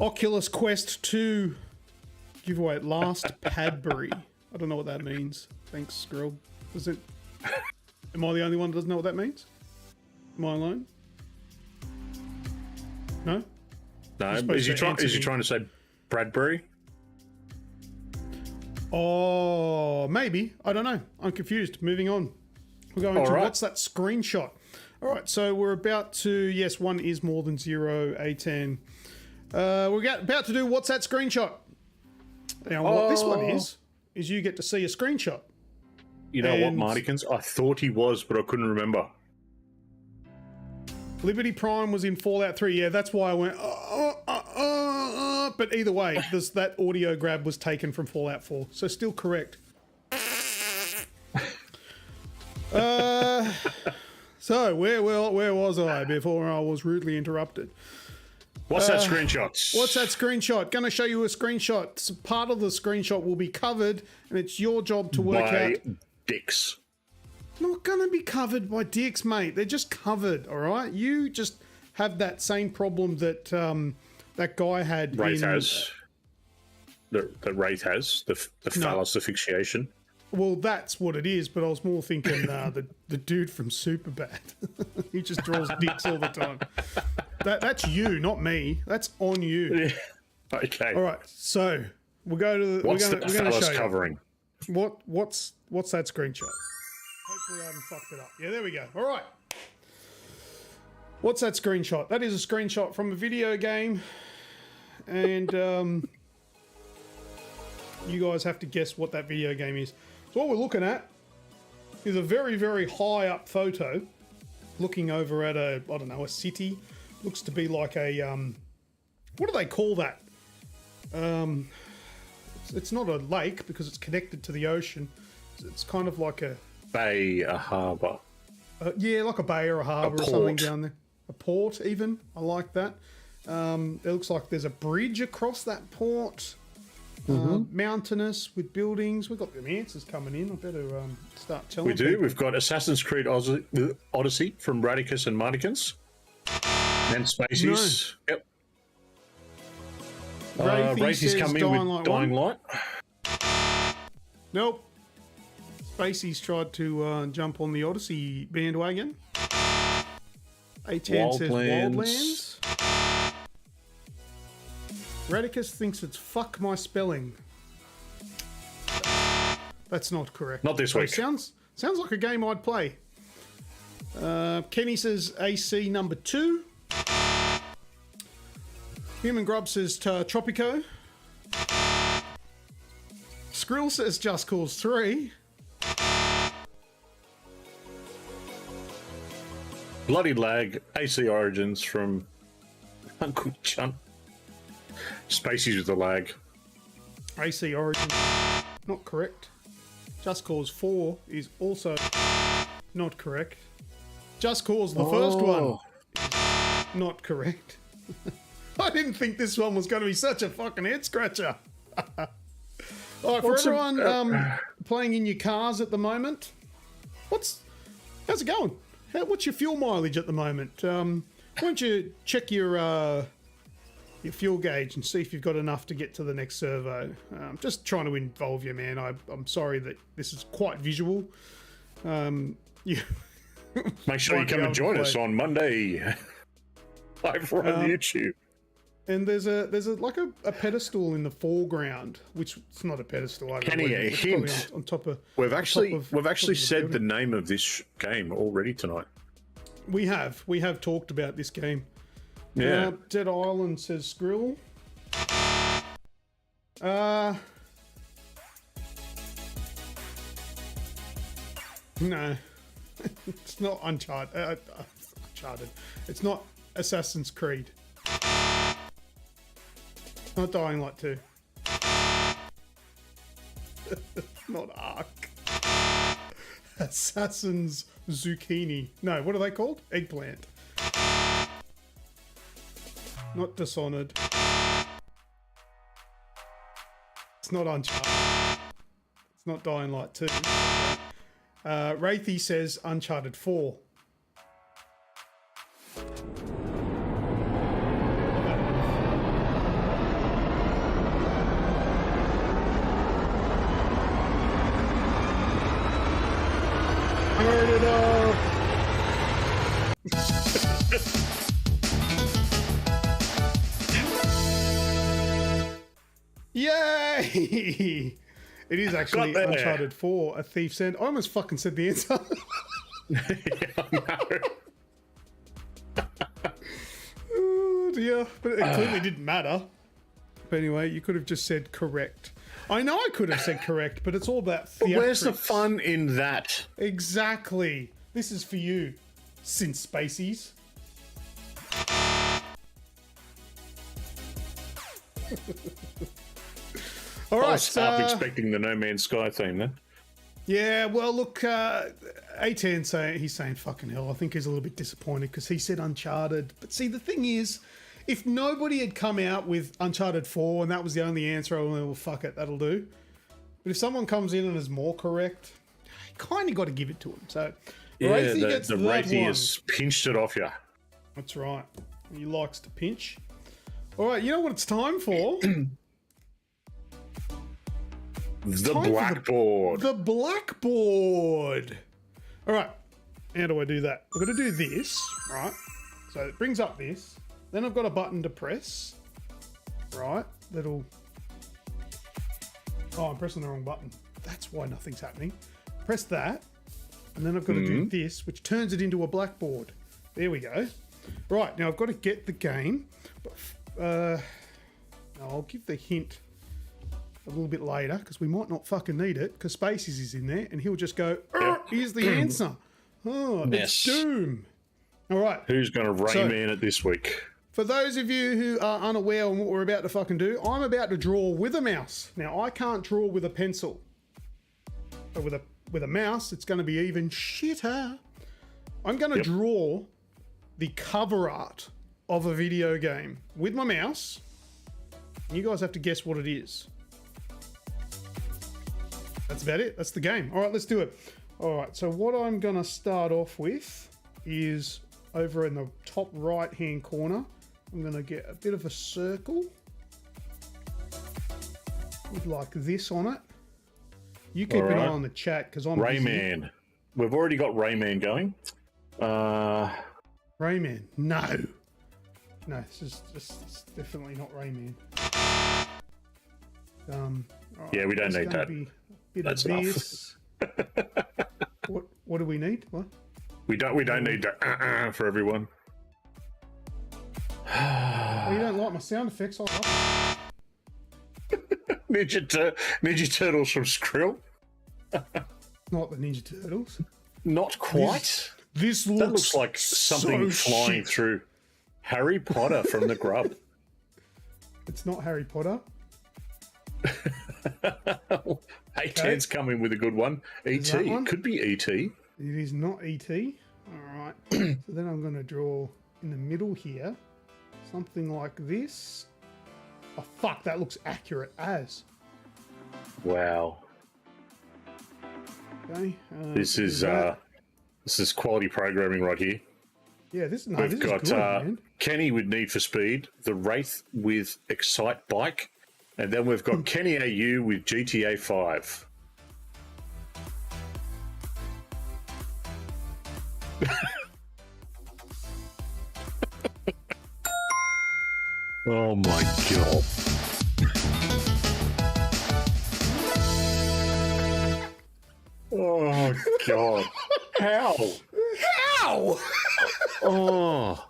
Oculus Quest 2 giveaway. Last Padbury. I don't know what that means. Thanks, Skrill. Was it? Am I the only one that doesn't know what that means? Am I alone? No? No, supposed is he to trying? answer Is he me. trying to say Bradbury? Oh, maybe. I don't know. I'm confused. Moving on. We're going to right. what's that screenshot? All right, so we're about to, yes, one is more than 0, A10. We're about to do what's that screenshot? Now, what this one is you get to see a screenshot. You know And- what, Martikins? I thought he was, but I couldn't remember. Liberty Prime was in Fallout 3. Yeah, that's why I went, but either way, that audio grab was taken from Fallout 4. So still correct. So where was I before I was rudely interrupted? What's that screenshot? What's that screenshot? Going to show you a screenshot. Part of the screenshot will be covered, and it's your job to work By out. dicks. Not going to be covered by dicks, mate. They're just covered, all right? You just have that same problem that that guy had. Wraith in, has. That Wraith has the phallus asphyxiation. Well, that's what it is, but I was more thinking the dude from Superbad. He just draws dicks all the time. That's you, not me. That's on you. Okay. All right, so we'll go to. What's we're the going to phallus show you. covering? What's that screenshot? Hopefully I haven't fucked it up. Yeah, there we go. All right. What's that screenshot? That is a screenshot from a video game, and you guys have to guess what that video game is. So what we're looking at is a very, very high up photo, looking over at a city. Looks to be like a what do they call that? It's not a lake because it's connected to the ocean. It's kind of like a Bay, a harbour. yeah, like a bay or a harbour or port. something down there. A port, even. I like that. It looks like there's a bridge across that port. Mountainous with buildings. We've got the answers coming in. I better start telling We do. people. We've got Assassin's Creed Odyssey from Radicus and Martikins. And Spaces. Yep. Wraithy Wraith is says coming Dying with Light Dying 1. Light. Nope. Spacey's tried to jump on the Odyssey bandwagon. A10 says Wildlands. Wildlands. Radicus thinks it's fuck my spelling. That's not correct. Not this week. Sounds like a game I'd play. Kenny says AC number 2. Human Grub says Tropico. Skrill says Just Cause 3. Bloody Lag, AC Origins from Uncle Chunt. Spaces with the lag. AC Origin, not correct. Just Cause 4 is also not correct. Just Cause, the first one, not correct. I didn't think this one was going to be such a fucking head scratcher. All right, for everyone playing in your cars at the moment, how's it going? What's your fuel mileage at the moment? Why don't you check your fuel gauge and see if you've got enough to get to the next servo. Just trying to involve you, man. I'm sorry that this is quite visual. You Make sure you Might be come able and to join play. us on Monday. Live on YouTube. and there's like a pedestal in the foreground, which it's not a pedestal. I don't Kenny, know, a it's probably hint. on top of. We've actually top of the said the building. name of this game already tonight. We have talked about this game. Yeah. Dead Island says Skrill. No, it's not Uncharted. Uncharted. It's not Assassin's Creed. It's not Dying Light 2. Not Ark. Assassin's Zucchini. No, what are they called? Eggplant. Not Dishonored. It's not Uncharted. It's not Dying Light 2. Wraithy says Uncharted 4. Turn it off. Yay! It is actually Uncharted 4, A Thief's End. I almost fucking said the answer. Yeah, I know. Oh dear. But it clearly didn't matter. But anyway, you could have just said correct. I know I could have said correct, but it's all about theatrics. But where's the fun in that? Exactly. This is for you, Synth Spaceys. All right. I was half expecting the No Man's Sky theme then. Yeah, well, look, A10, he's saying fucking hell. I think he's a little bit disappointed because he said Uncharted. But see, the thing is, if nobody had come out with Uncharted 4 and that was the only answer, I went, well, fuck it, that'll do. But if someone comes in and is more correct, you kind of got to give it to him. So, Yeah, Wraithy the gets that Wraithy one. has pinched it off you. That's right. He likes to pinch. All right, you know what it's time for? The time for blackboard. The blackboard. All right. How do I do that? I've got to do this, right? So it brings up this. Then I've got a button to press, right? That'll... Oh, I'm pressing the wrong button. That's why nothing's happening. Press that. And then I've got to do this, which turns it into a blackboard. There we go. Right, now I've got to get the game. But, I'll give the hint a little bit later because we might not fucking need it because Spaces is in there and he'll just go, here's the answer. Oh, it's Doom. All right. Who's going to Rayman it this week? For those of you who are unaware of what we're about to fucking do, I'm about to draw with a mouse. Now, I can't draw with a pencil. But with a mouse, it's going to be even shitter. I'm going to draw the cover art of a video game with my mouse. You guys have to guess what it is. That's about it. That's the game. All right, let's do it. All right, so what I'm going to start off with is over in the top right-hand corner. I'm going to get a bit of a circle with like this on it. You keep an eye on the chat because I'm Rayman. busy. We've already got Rayman going. Rayman. No, it's definitely not Rayman. Right, Yeah, we don't need that. That's enough. What do we need? What? We don't need that for everyone. Oh, you don't like my sound effects? I like Ninja Turtles from Skrill. not the Ninja Turtles. Not quite. This That looks like something so flying shit. through. Harry Potter from the Grub. It's not Harry Potter. Hey, Ted's coming with a good one. that E.T. one? It could be E.T. It is not E.T. All right. So then I'm going to draw in the middle here something like this. Oh fuck! That looks accurate as. Wow. Okay. This is quality programming right here. Yeah, this is We've got good, man. Kenny with Need for Speed, the Wraith with Excite Bike, and then we've got Kenny AU with GTA 5. Oh my god. Oh god. How? Wow! Oh,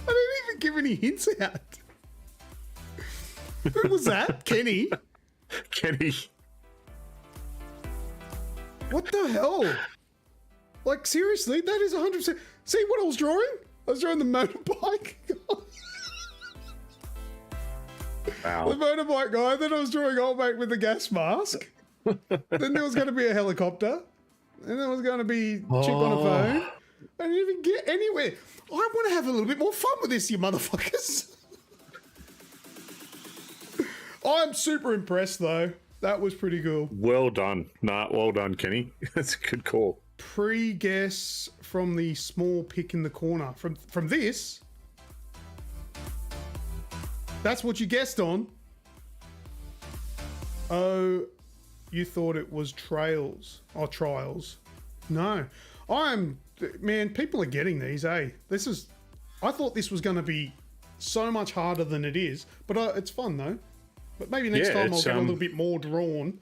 I didn't even give any hints out. Who was that? Kenny? Kenny. What the hell? Like, seriously, that is 100%. See what I was drawing? I was drawing the motorbike. Wow. The motorbike guy. Then I was drawing old mate with the gas mask. Then there was going to be a helicopter. And there was going to be chick on a phone. I didn't even get anywhere. I want to have a little bit more fun with this, you motherfuckers. I'm super impressed, though. That was pretty cool. Well done. Nah, well done, Kenny. That's a good call. Pre-guess from the small pick in the corner. From this, that's what you guessed on. Oh, you thought it was trails or trials. No. Man, people are getting these, eh? I thought this was going to be so much harder than it is, but it's fun though. But maybe next time I'll get a little bit more drawn.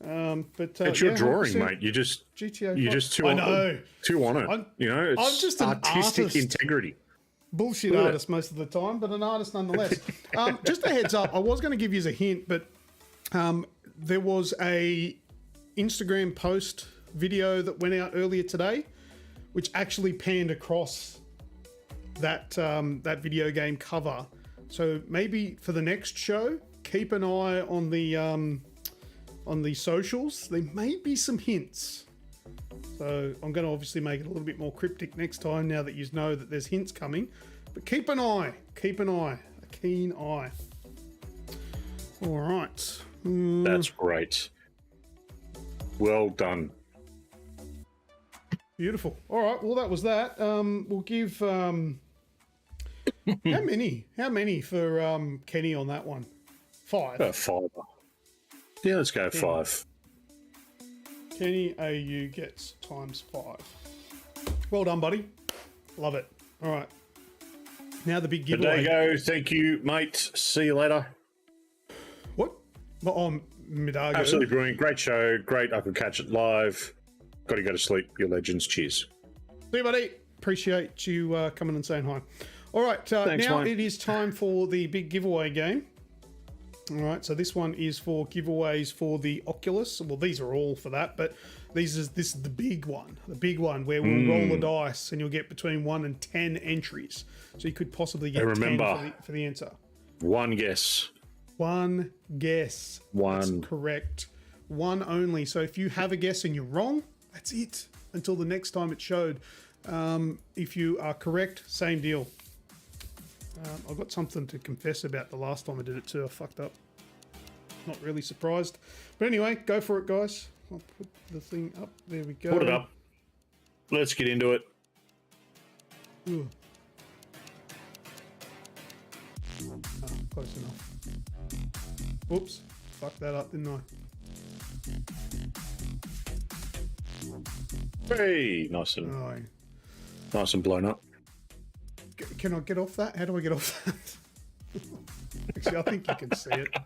It's your drawing, mate. You're just too on it. It's just an artistic artist. Integrity. Bullshit artist most of the time, but an artist nonetheless. Just a heads up, I was going to give you a hint, but there was a Instagram post video that went out earlier today, which actually panned across that video game cover. So maybe for the next show, keep an eye on the socials. There may be some hints. So I'm going to obviously make it a little bit more cryptic next time now that you know that there's hints coming. But keep an eye, a keen eye. All right. That's great. Well done. Beautiful. All right. Well, that was that. We'll give how many? How many for Kenny on that one? 5. About 5. Yeah, let's go 5. Kenny AU gets times 5. Well done, buddy. Love it. All right. Now the big giveaway. There you go. Thank you, mate. See you later. What? Well, Midago. Absolutely brilliant. Great show. Great. I could catch it live. Got to go to sleep. You're legends. Cheers. See you, buddy. Appreciate you coming and saying hi. All right. Thanks, now mate. it is time for the big giveaway game. All right. So this one is for giveaways for the Oculus. Well, these are all for that, but this is the big one. The big one where we'll roll a dice and you'll get between 1 and 10 entries. So you could possibly get 10 for the answer. One guess. One guess. One. That's correct. One only. So if you have a guess and you're wrong, that's it. Until the next time it showed. If you are correct, same deal. I've got something to confess about the last time I did it too. I fucked up. Not really surprised. But anyway, go for it, guys. I'll put the thing up. There we go. Put it up. Let's get into it. Ooh. Oh, close enough. Whoops. Fucked that up, didn't I? Hey, nice and blown up. Can I get off that? How do I get off that? Actually, I think you can see it.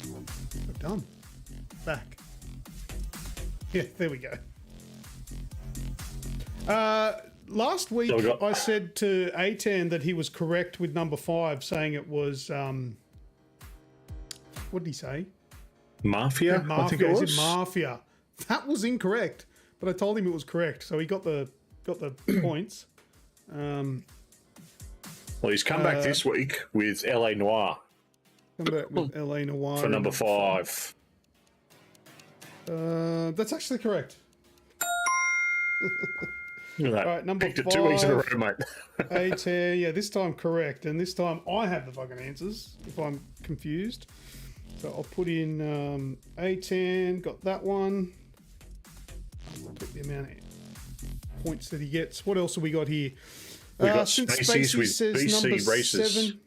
We're done. Back. Yeah, there we go. Last week, I said to A10 that he was correct with number 5, saying it was, what did he say? Mafia? Mafia. I think it was. He said Mafia. That was incorrect, but I told him it was correct, so he got the points. Well, he's come back this week with LA Noir. Come back with LA Noir for number 5. That's actually correct. Look at that. All right, number Picked 5. it 2 weeks in a row, mate. A10, yeah, this time correct, and this time I have the fucking answers if I'm confused. So I'll put in A10, got that one. I'll put the amount of points that he gets. What else have we got here? We got Spaces with BC Races. 7,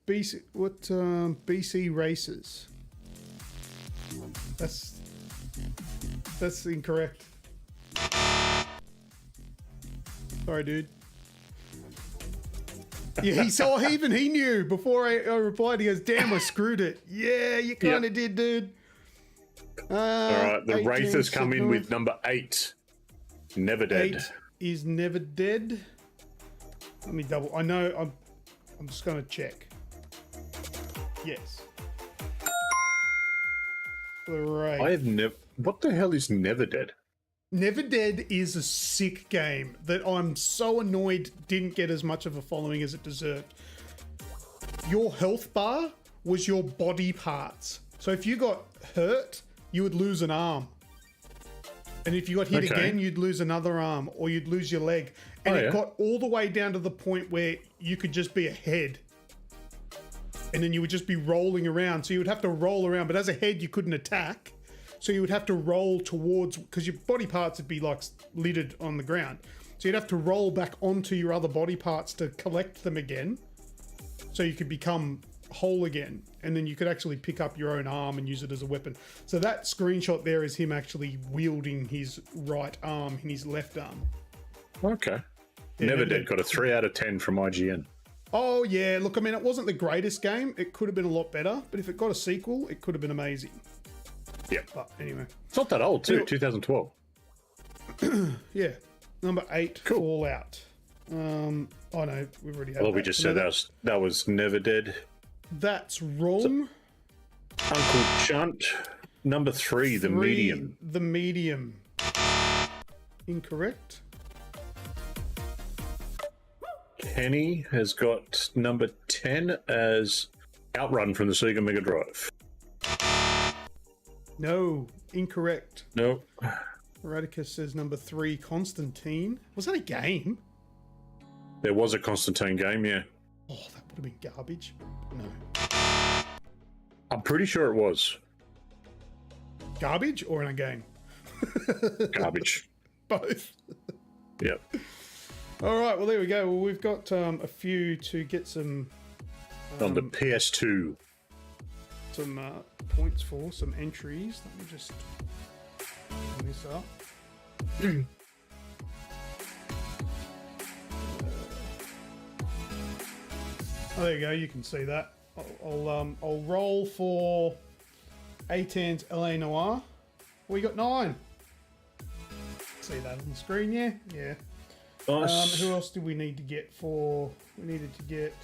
BC, what? BC Races. That's incorrect. Sorry, dude. Yeah, he knew before I replied. He goes, "Damn, I screwed it." Yeah, you kind of did, dude. All right, the Wraithers come in with number 8. Never dead. 8 is never dead. Let me double. I know. I'm just going to check. Yes. Right. I have never. What the hell is Never Dead? Never Dead is a sick game that I'm so annoyed didn't get as much of a following as it deserved. Your health bar was your body parts. So if you got hurt, you would lose an arm. And if you got hit again, you'd lose another arm or you'd lose your leg. And it got all the way down to the point where you could just be a head. And then you would just be rolling around. So you would have to roll around. But as a head, you couldn't attack. So you would have to roll towards, because your body parts would be like littered on the ground. So you'd have to roll back onto your other body parts to collect them again. So you could become whole again. And then you could actually pick up your own arm and use it as a weapon. So that screenshot there is him actually wielding his right arm in his left arm. Okay. Yeah, Never Dead got a 3 out of 10 from IGN. Oh, yeah. Look, I mean, it wasn't the greatest game. It could have been a lot better. But if it got a sequel, it could have been amazing. Yeah. But anyway. It's not that old, too. 2012. Yeah. Number 8, cool. Fallout. Oh, no. We've already had Well, we just said that was Never Dead. That's wrong. Uncle Chunt. Number 3, The Medium. The Medium. Incorrect. Kenny has got number 10 as Outrun from the Sega Mega Drive. No, incorrect. No. Radicus says number 3, Constantine. Was that a game? There was a Constantine game, yeah. Oh, that would have been garbage. No. I'm pretty sure it was. Garbage or in a game? Garbage. Both. Yep. All right, well, there we go. Well, we've got a few to get some... On the PS2. Some points for, some entries. Let me just open this up. Oh, there you go. You can see that. I'll roll for A10's LA Noir. We got 9. See that on the screen, yeah? Yeah. Nice. Who else do we need to get for? We needed to get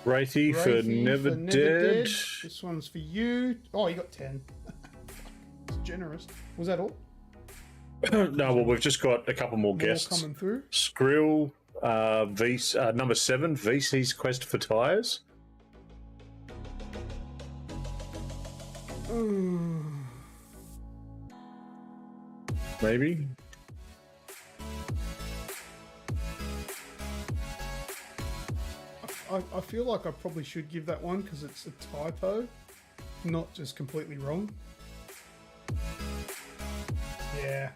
Wraithy for Never Dead. This one's for you. Oh, you got 10. It's generous. Was that all? No, well, we've just got a couple more guests. Coming through. Skrill, number 7, VC's Quest for Tires. Maybe. I feel like I probably should give that one because it's a typo, not just completely wrong. Yeah.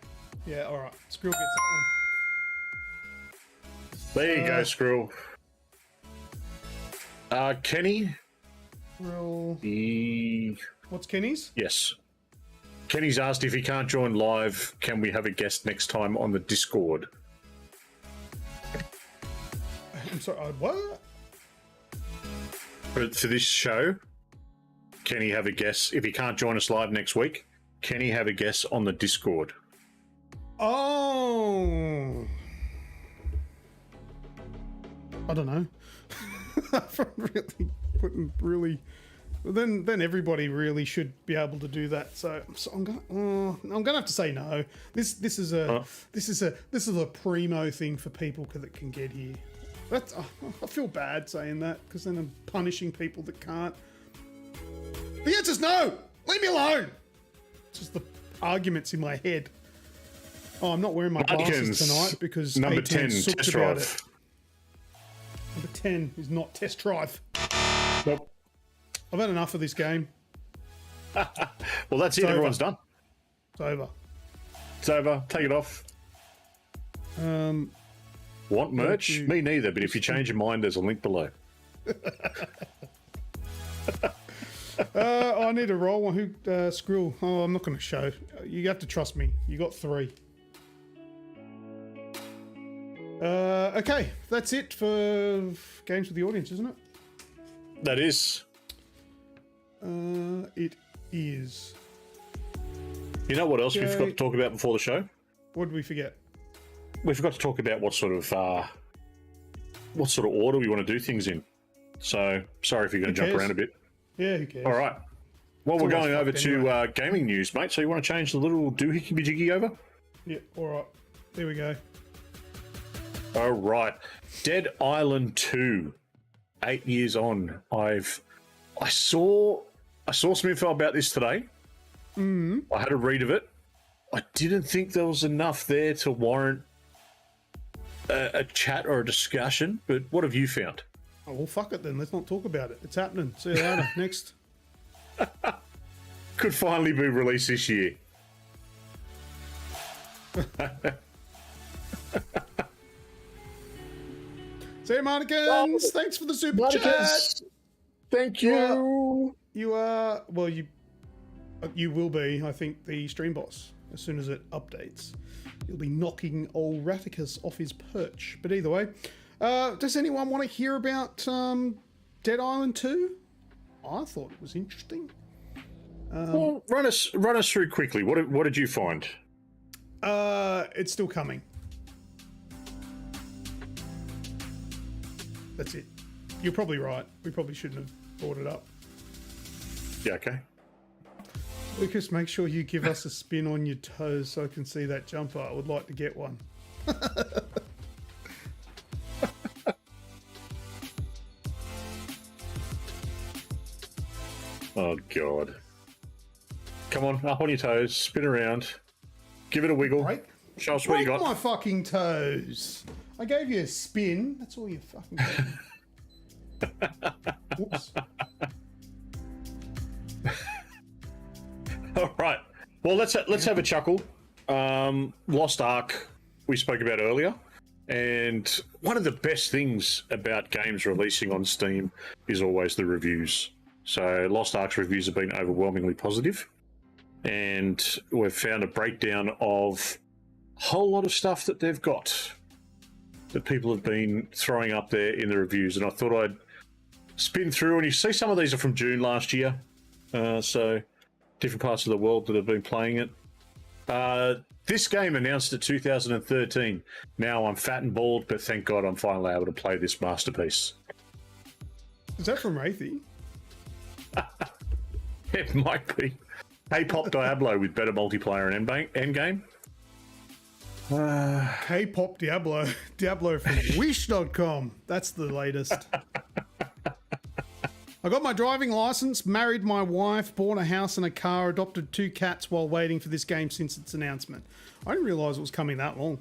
Yeah, alright. Skrill gets that one. There you go, Skrill. Kenny. Skrill. What's Kenny's? Yes. Kenny's asked if he can't join live, can we have a guest next time on the Discord? I'm sorry, what? For this show, can he have a guest? If he can't join us live next week, can he have a guest on the Discord? Oh, I don't know. Then everybody really should be able to do that. So I'm gonna have to say no. This is a primo thing for people that can get here. I feel bad saying that because then I'm punishing people that can't. The answer's no. Leave me alone. It's just the arguments in my head. Oh, I'm not wearing my glasses tonight because number 10 sucked test about drive. it. Number 10 is not test drive. Nope. I've had enough of this game. Well, that's it. Over. Everyone's done. It's over. It's over. Take it off. Want merch? Me neither, but if you change your mind, there's a link below. I need to roll one. Who? Skrill. Oh, I'm not going to show. You have to trust me. You got 3. Okay, that's it for games with the audience, isn't it? That is. It is. You know what else we forgot to talk about before the show? What did we forget? We forgot to talk about what sort of order we want to do things in. So sorry if you're going to jump around a bit. Yeah, who cares? All right. Well, we're going over to gaming news, mate. So you want to change the little doohickey-bajiggy over? Yeah, all right. There we go. All right. Dead Island 2. 8 years on. I saw some info about this today. I had a read of it. I didn't think there was enough there to warrant a chat or a discussion, but what have you found? Oh, well, fuck it then. Let's not talk about it. It's happening. See you later. Next. Could finally be released this year. See you, Martikins. Thanks for the super chat. Thank you. You are, well, you will be, I think, the stream boss as soon as it updates. You'll be knocking old Raticus off his perch. But either way, does anyone want to hear about Dead Island 2? I thought it was interesting. Well, run us through quickly. What did you find? It's still coming. That's it. You're probably right. We probably shouldn't have brought it up. Yeah, okay. Lucas, make sure you give us a spin on your toes so I can see that jumper. I would like to get one. Oh, God. Come on, up on your toes, spin around, give it a wiggle. Show us what you got. My fucking toes. I gave you a spin. That's all you fucking got. Whoops. All right. Well, let's have a chuckle. Lost Ark we spoke about earlier, and one of the best things about games releasing on Steam is always the reviews. So Lost Ark's reviews have been overwhelmingly positive, and we've found a breakdown of a whole lot of stuff that they've got that people have been throwing up there in the reviews, and I thought I'd spin through. And you see some of these are from June last year, so different parts of the world that have been playing it. This game announced at 2013. Now I'm fat and bald, but thank God I'm finally able to play this masterpiece. Is that from Wraithy? It might be. K-pop Diablo with better multiplayer and endgame. K-pop Diablo. Diablo from Wish.com. That's the latest. I got my driving license, married my wife, bought a house and a car, adopted 2 cats while waiting for this game since its announcement. I didn't realise it was coming that long.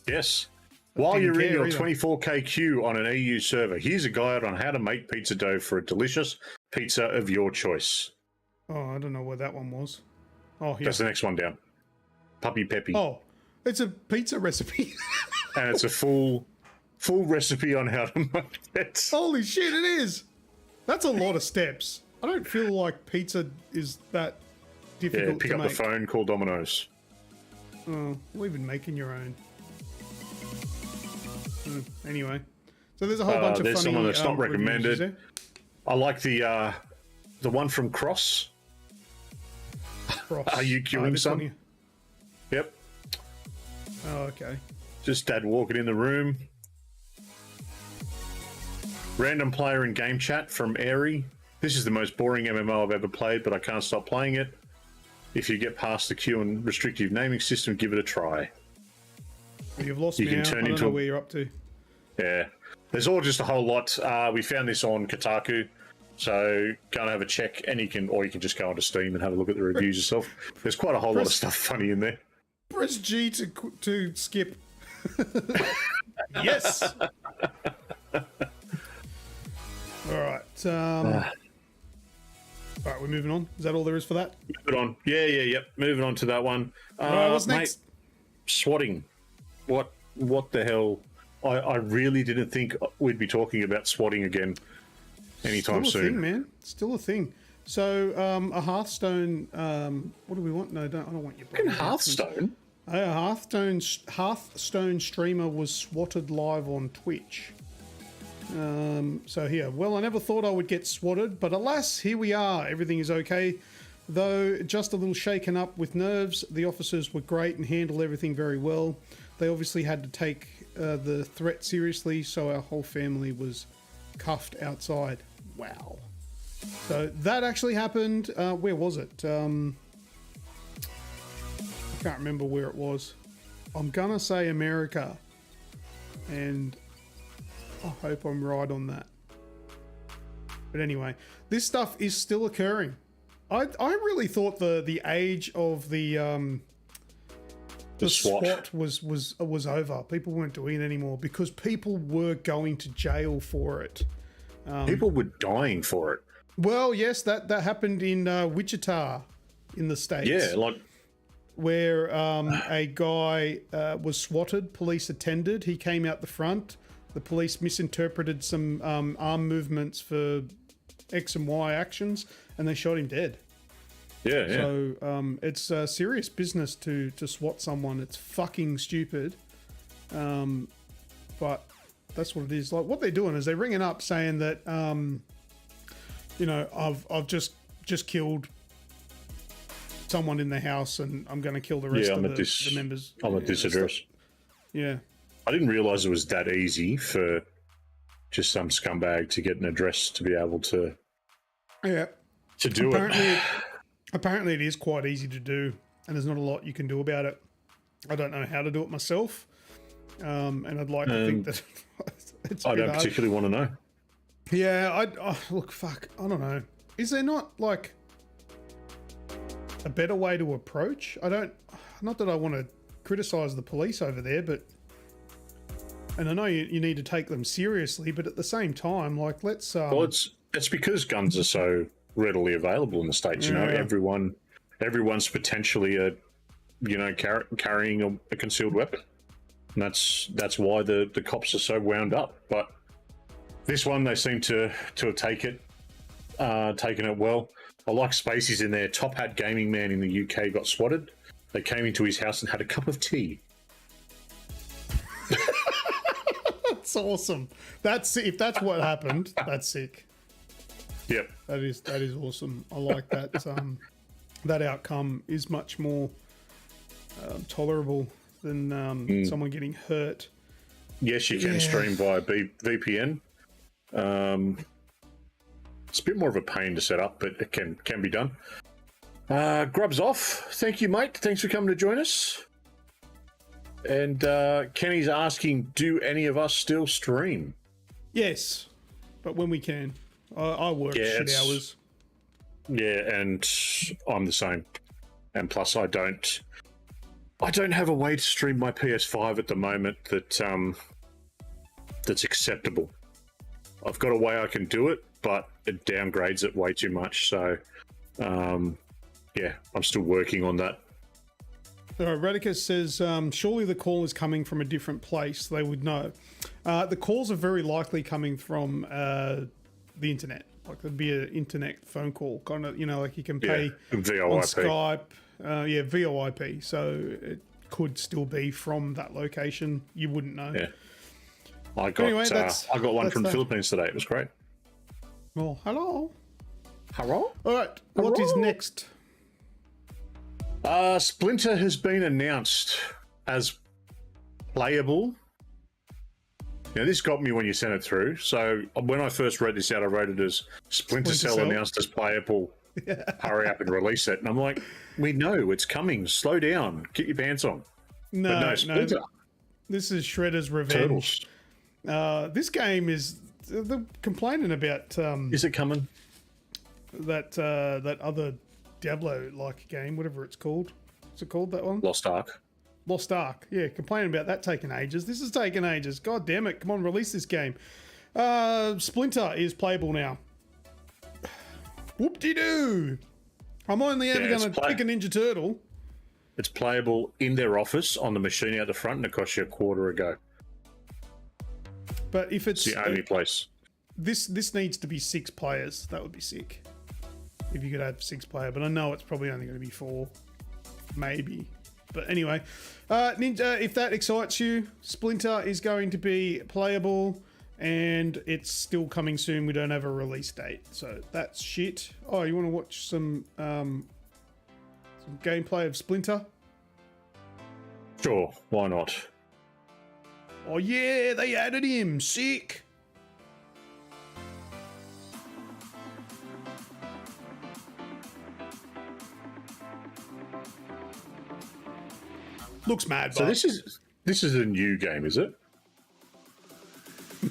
Yes. While you're in your 24k queue on an EU server, here's a guide on how to make pizza dough for a delicious pizza of your choice. Oh, I don't know where that one was. Oh, here. That's the next one down. Puppy Peppy. Oh, it's a pizza recipe. And it's a full recipe on how to make it. Holy shit, it is. That's a lot of steps. I don't feel like pizza is that difficult to make. Pick up the phone, call Domino's. Oh, or even making your own. Anyway, so there's a whole bunch of there's funny. Someone that's not reviews, recommended. I like the one from Cross. Cross. Are you queuing some? Yep. Oh, okay. Just Dad walking in the room. Random player in game chat from Airy. This is the most boring MMO I've ever played, but I can't stop playing it. If you get past the queue and restrictive naming system, give it a try. You've lost me out. I don't know where you're up to. Yeah. There's all just a whole lot. We found this on Kotaku, so go and have a check, and you can just go onto Steam and have a look at the reviews yourself. There's quite a whole lot of stuff funny in there. Press G to skip. Yes. All right. All right, we're moving on. Is that all there is for that? Moving on. Yep. Moving on to that one. What's next? Mate, swatting. What the hell? I really didn't think we'd be talking about swatting again anytime soon. Still a thing, man. Still a thing. So, a Hearthstone. What do we want? No, I don't want your fucking Hearthstone. A Hearthstone streamer was swatted live on Twitch. So here, well, I never thought I would get swatted, but alas, here we are. Everything is okay. Though just a little shaken up with nerves, the officers were great and handled everything very well. They obviously had to take the threat seriously, so our whole family was cuffed outside. Wow. So that actually happened. Where was it? I can't remember where it was. I'm gonna say America, and I hope I'm right on that. But anyway, this stuff is still occurring. I really thought the age of the SWAT was over. People weren't doing it anymore because people were going to jail for it. People were dying for it. Well, yes, that happened in Wichita, in the States. Yeah, like where a guy was swatted. Police attended. He came out the front. The police misinterpreted some arm movements for X and Y actions, and they shot him dead. Yeah. So it's serious business to swat someone. It's fucking stupid, but that's what it is. Like what they're doing is they're ringing up saying that, you know, I've just killed someone in the house, and I'm going to kill the rest of the members. I'm at this address. Yeah. I didn't realise it was that easy for just some scumbag to get an address to be able to do it. Apparently it is quite easy to do, and there's not a lot you can do about it. I don't know how to do it myself, and I'd like to think that it's I don't particularly want to know. Yeah, look, fuck, I don't know. Is there not, like, a better way to approach? Not that I want to criticise the police over there, but, and I know you need to take them seriously, but at the same time, like, let's... well, it's because guns are so readily available in the States. You know, everyone's potentially carrying a concealed weapon, and that's why the cops are so wound up. But this one, they seem to have taken it well. I like Spacey's in there. Top Hat Gaming Man in the UK got swatted. They came into his house and had a cup of tea. That's awesome. If that's what happened, that's sick. Yep. That is awesome. I like that. That outcome is much more tolerable than someone getting hurt. Yes, you can stream via VPN. It's a bit more of a pain to set up, but it can be done. Grub's off. Thank you, mate. Thanks for coming to join us. And Kenny's asking, do any of us still stream? Yes, but when we can. I work shit hours. Yeah, and I'm the same. And plus, I don't have a way to stream my PS5 at the moment that's acceptable. I've got a way I can do it, but it downgrades it way too much. So, I'm still working on that. Radicus says, surely the call is coming from a different place. They would know. The calls are very likely coming from the internet. Like there'd be an internet phone call, kind of, like you can pay on Skype. VoIP. So it could still be from that location. You wouldn't know. Yeah. I got one from the Philippines today. It was great. Well, hello. Hello? All right. Hello? What is next? Splinter has been announced as playable. Now, this got me when you sent it through. So when I first read this out, I wrote it as Splinter Cell announced as playable. Hurry up and release it. And I'm like, we know it's coming. Slow down. Get your pants on. No, this is Shredder's Revenge. Turtles. This game is... They're complaining about... is it coming? That other Diablo-like game, whatever it's called. What's it called, that one? Lost Ark. Lost Ark. Yeah, complaining about that taking ages. This is taking ages. God damn it. Come on, release this game. Splinter is playable now. Whoop-de-doo. I'm only ever going to pick a Ninja Turtle. It's playable in their office on the machine out the front, and it costs you a quarter a go. But if it's the only place. This needs to be 6 players. That would be sick. If you could have 6 player. But I know it's probably only going to be 4. Maybe. But anyway, Ninja, if that excites you, Splinter is going to be playable, and it's still coming soon. We don't have a release date, so that's shit. Oh, you want to watch some Some gameplay of Splinter. Sure, why not? Oh yeah, they added him. Sick. Looks mad. So this is a new game, is it?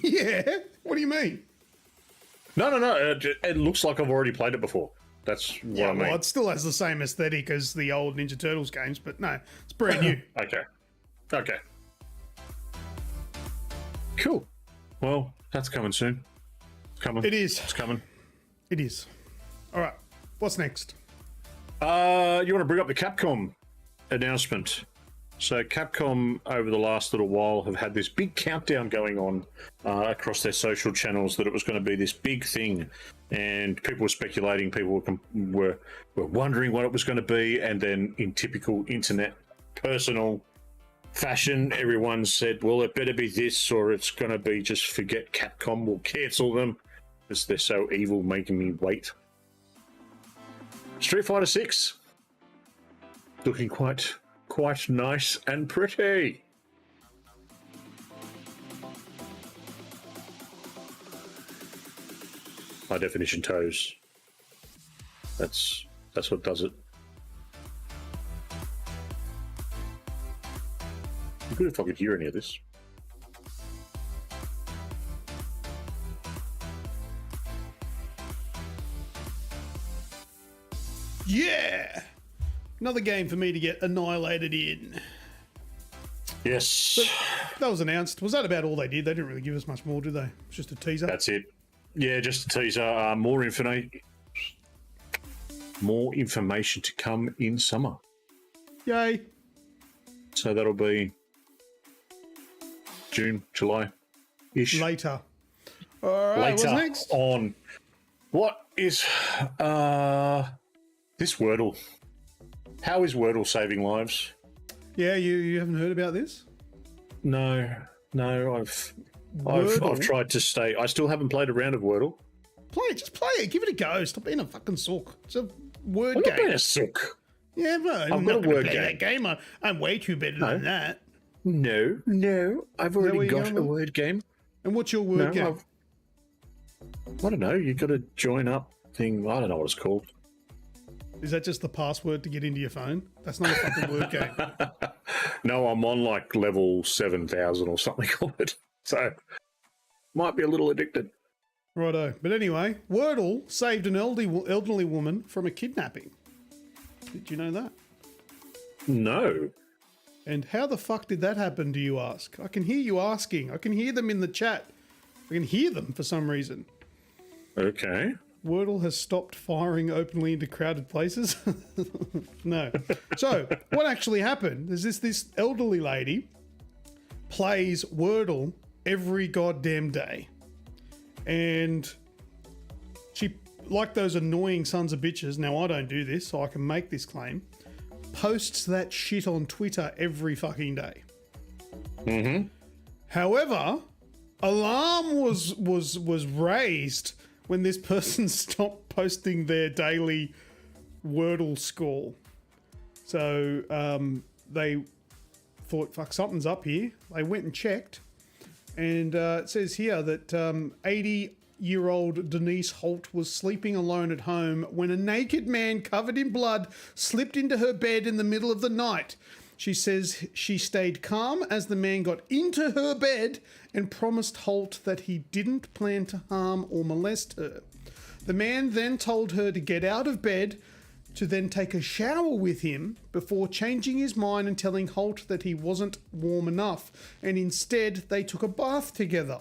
Yeah. What do you mean? No. It looks like I've already played it before. That's what I mean. Well, it still has the same aesthetic as the old Ninja Turtles games, but no, it's brand new. Okay. Cool. Well, that's coming soon. It's coming. It is. It's coming. It is. All right. What's next? You want to bring up the Capcom announcement? So Capcom, over the last little while, have had this big countdown going on across their social channels that it was going to be this big thing, and people were speculating, people were wondering what it was going to be, and then in typical internet personal fashion, everyone said, well, it better be this, or it's going to be just forget Capcom, we'll cancel them, because they're so evil, making me wait. Street Fighter 6. Looking quite nice and pretty. High definition toes. That's what does it. It'd be good if I could hear any of this. Yeah. Another game for me to get annihilated in. Yes. That was announced. Was that about all they did? They didn't really give us much more, did they? It's just a teaser. That's it. Yeah, just a teaser. More information to come in summer. Yay. So that'll be June, July-ish. Later. All right, Later what's next? on. What is this Wordle? How is Wordle saving lives? Yeah, you haven't heard about this? No, I've tried to stay. I still haven't played a round of Wordle. Just play it. Give it a go. Stop being a fucking sook. It's a word I'm game. not being a sook. Yeah, but I'm got not a word play game. that game. I'm way too better than that. No. I've where already you're got going a with? word game. And what's your word game? I don't know. You got a join up thing. I don't know what it's called. Is that just the password to get into your phone? That's not a fucking word game. No, I'm on like level 7,000 or something of it. So might be a little addicted. Righto. But anyway, Wordle saved an elderly woman from a kidnapping. Did you know that? No. And how the fuck did that happen, do you ask? I can hear you asking. I can hear them in the chat. I can hear them for some reason. Okay. Wordle has stopped firing openly into crowded places. No. So, what actually happened is this elderly lady plays Wordle every goddamn day. And she, like those annoying sons of bitches, now I don't do this, so I can make this claim, posts that shit on Twitter every fucking day. Mm-hmm. However, alarm was raised when this person stopped posting their daily Wordle score. So they thought, fuck, something's up here. They went and checked. And it says here that 80-year-old Denise Holt was sleeping alone at home when a naked man covered in blood slipped into her bed in the middle of the night. She says she stayed calm as the man got into her bed and promised Holt that he didn't plan to harm or molest her. The man then told her to get out of bed, to then take a shower with him before changing his mind and telling Holt that he wasn't warm enough, and instead they took a bath together.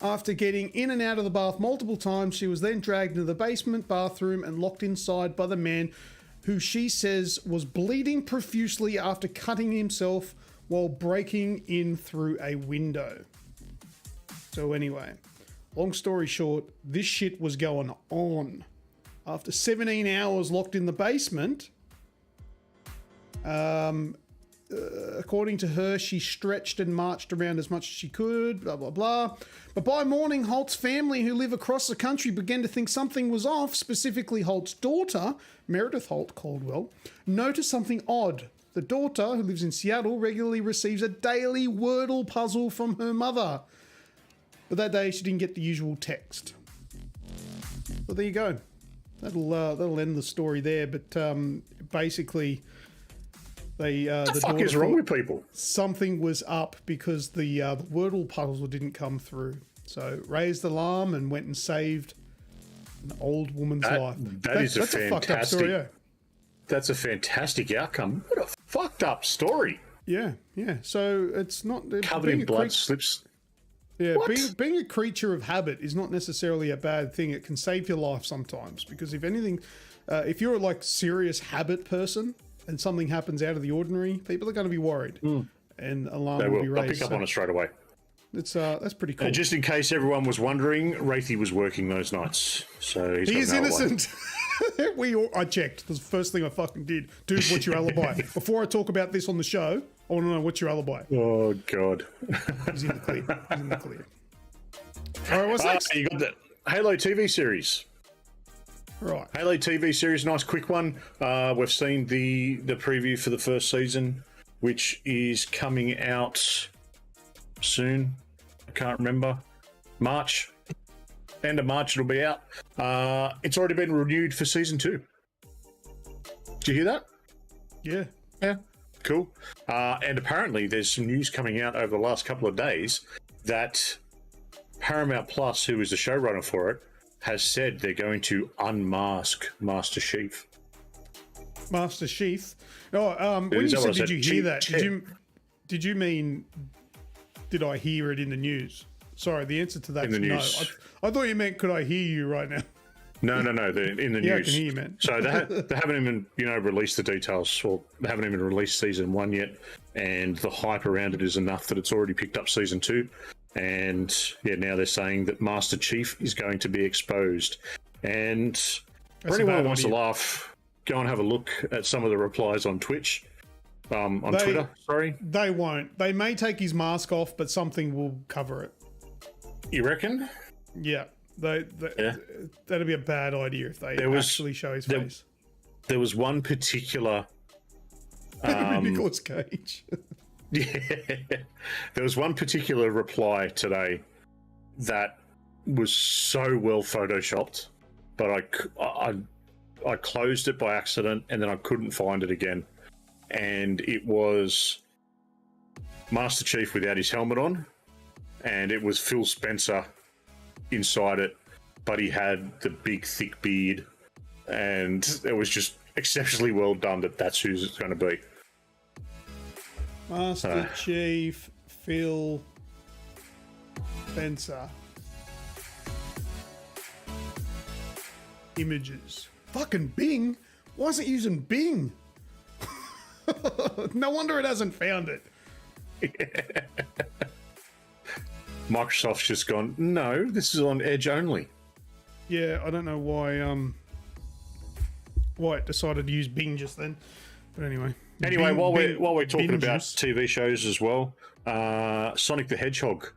After getting in and out of the bath multiple times, she was then dragged into the basement bathroom and locked inside by the man, who she says was bleeding profusely after cutting himself while breaking in through a window. So anyway, long story short, this shit was going on. After 17 hours locked in the basement, according to her, she stretched and marched around as much as she could, blah, blah, blah. But by morning, Holt's family, who live across the country, began to think something was off. Specifically, Holt's daughter, Meredith Holt Caldwell, noticed something odd. The daughter, who lives in Seattle, regularly receives a daily Wordle puzzle from her mother. But that day, she didn't get the usual text. So there you go. That'll end the story there. But basically, the fuck is wrong with people? Something was up because the Wordle puzzle didn't come through. So raised alarm and went and saved an old woman's life. That's a fucked up story. Yeah. That's a fantastic outcome. What a fucked up story. Yeah. So it's not covered in blood slips. Yeah, being a creature of habit is not necessarily a bad thing. It can save your life sometimes because if anything, if you're a like serious habit person and something happens out of the ordinary, people are going to be worried and alarm will be raised. They'll pick up on it straight away. That's pretty cool. And just in case everyone was wondering, Wraithy was working those nights, so he is innocent. I checked. That's the first thing I fucking did. Dude, what's your alibi? Before I talk about this on the show, I want to know what's your alibi. Oh God, he's in the clear. All right, what's next? You got the Halo TV series. Right. Halo TV series, nice quick one. We've seen the preview for the first season, which is coming out soon. I can't remember. March. End of March it'll be out. It's already been renewed for season 2. Did you hear that? Yeah. Cool. And apparently there's some news coming out over the last couple of days that Paramount Plus, who is the showrunner for it, has said they're going to unmask Master Chief. Master Chief? Oh, when you said, did you hear that? Did you mean, did I hear it in the news? Sorry, the answer to that is no. I thought you meant, could I hear you right now? No, they're in the news. Yeah, I can hear you, man. So they haven't even, released the details, or they haven't even released season 1 yet, and the hype around it is enough that it's already picked up season 2. And yeah, now they're saying that Master Chief is going to be exposed. And for anyone who wants to laugh, go and have a look at some of the replies on Twitch. Twitter, sorry. They won't. They may take his mask off, but something will cover it. You reckon? Yeah. That'd be a bad idea if they actually show his face. There was one particular... Nicolas Cage. Yeah. There was one particular reply today that was so well photoshopped, but I closed it by accident and then I couldn't find it again. And it was Master Chief without his helmet on, and it was Phil Spencer inside it, but he had the big thick beard, and it was just exceptionally well done that's who it's going to be. Master Chief Phil Spencer. Images. Fucking Bing. Why is it using Bing? No wonder it hasn't found it. Microsoft's just gone, no, this is on Edge only. Yeah, I don't know why it decided to use Bing just then. But anyway. Anyway, while we're talking about TV shows as well, Sonic the Hedgehog.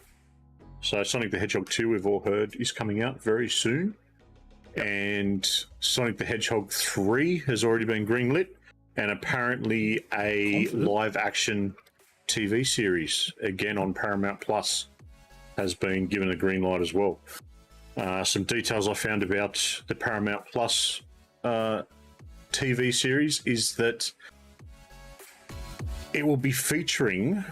So Sonic the Hedgehog 2, we've all heard, is coming out very soon. Yep. And Sonic the Hedgehog 3 has already been greenlit. And apparently a live-action TV series, again on Paramount Plus, has been given a green light as well. Some details I found about the Paramount Plus TV series is that it will be featuring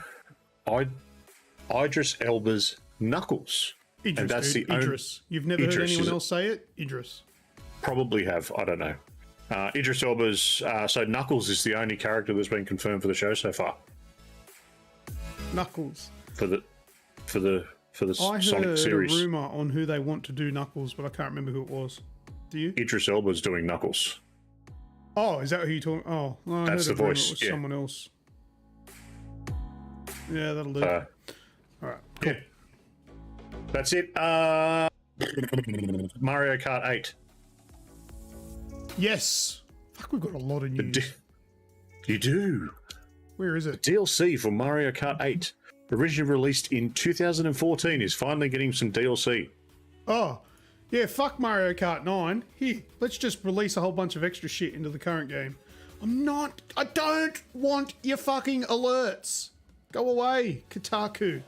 Idris Elba's Knuckles. And that's Idris. You've never heard anyone else say it? Idris. Probably have. I don't know. Idris Elba's... so Knuckles is the only character that's been confirmed for the show so far. Knuckles. For the Sonic series. I heard a rumour on who they want to do Knuckles, but I can't remember who it was. Do you? Idris Elba's doing Knuckles. Oh, is that who you're talking? Oh, well, that's the voice. It was someone else. Yeah, that'll do. All right, cool. Yeah. That's it. Mario Kart 8. Yes. Fuck, we've got a lot of news. You do. Where is it? DLC for Mario Kart 8, originally released in 2014, is finally getting some DLC. Oh, yeah, fuck Mario Kart 9. Here, let's just release a whole bunch of extra shit into the current game. I don't want your fucking alerts. Go away, Kotaku.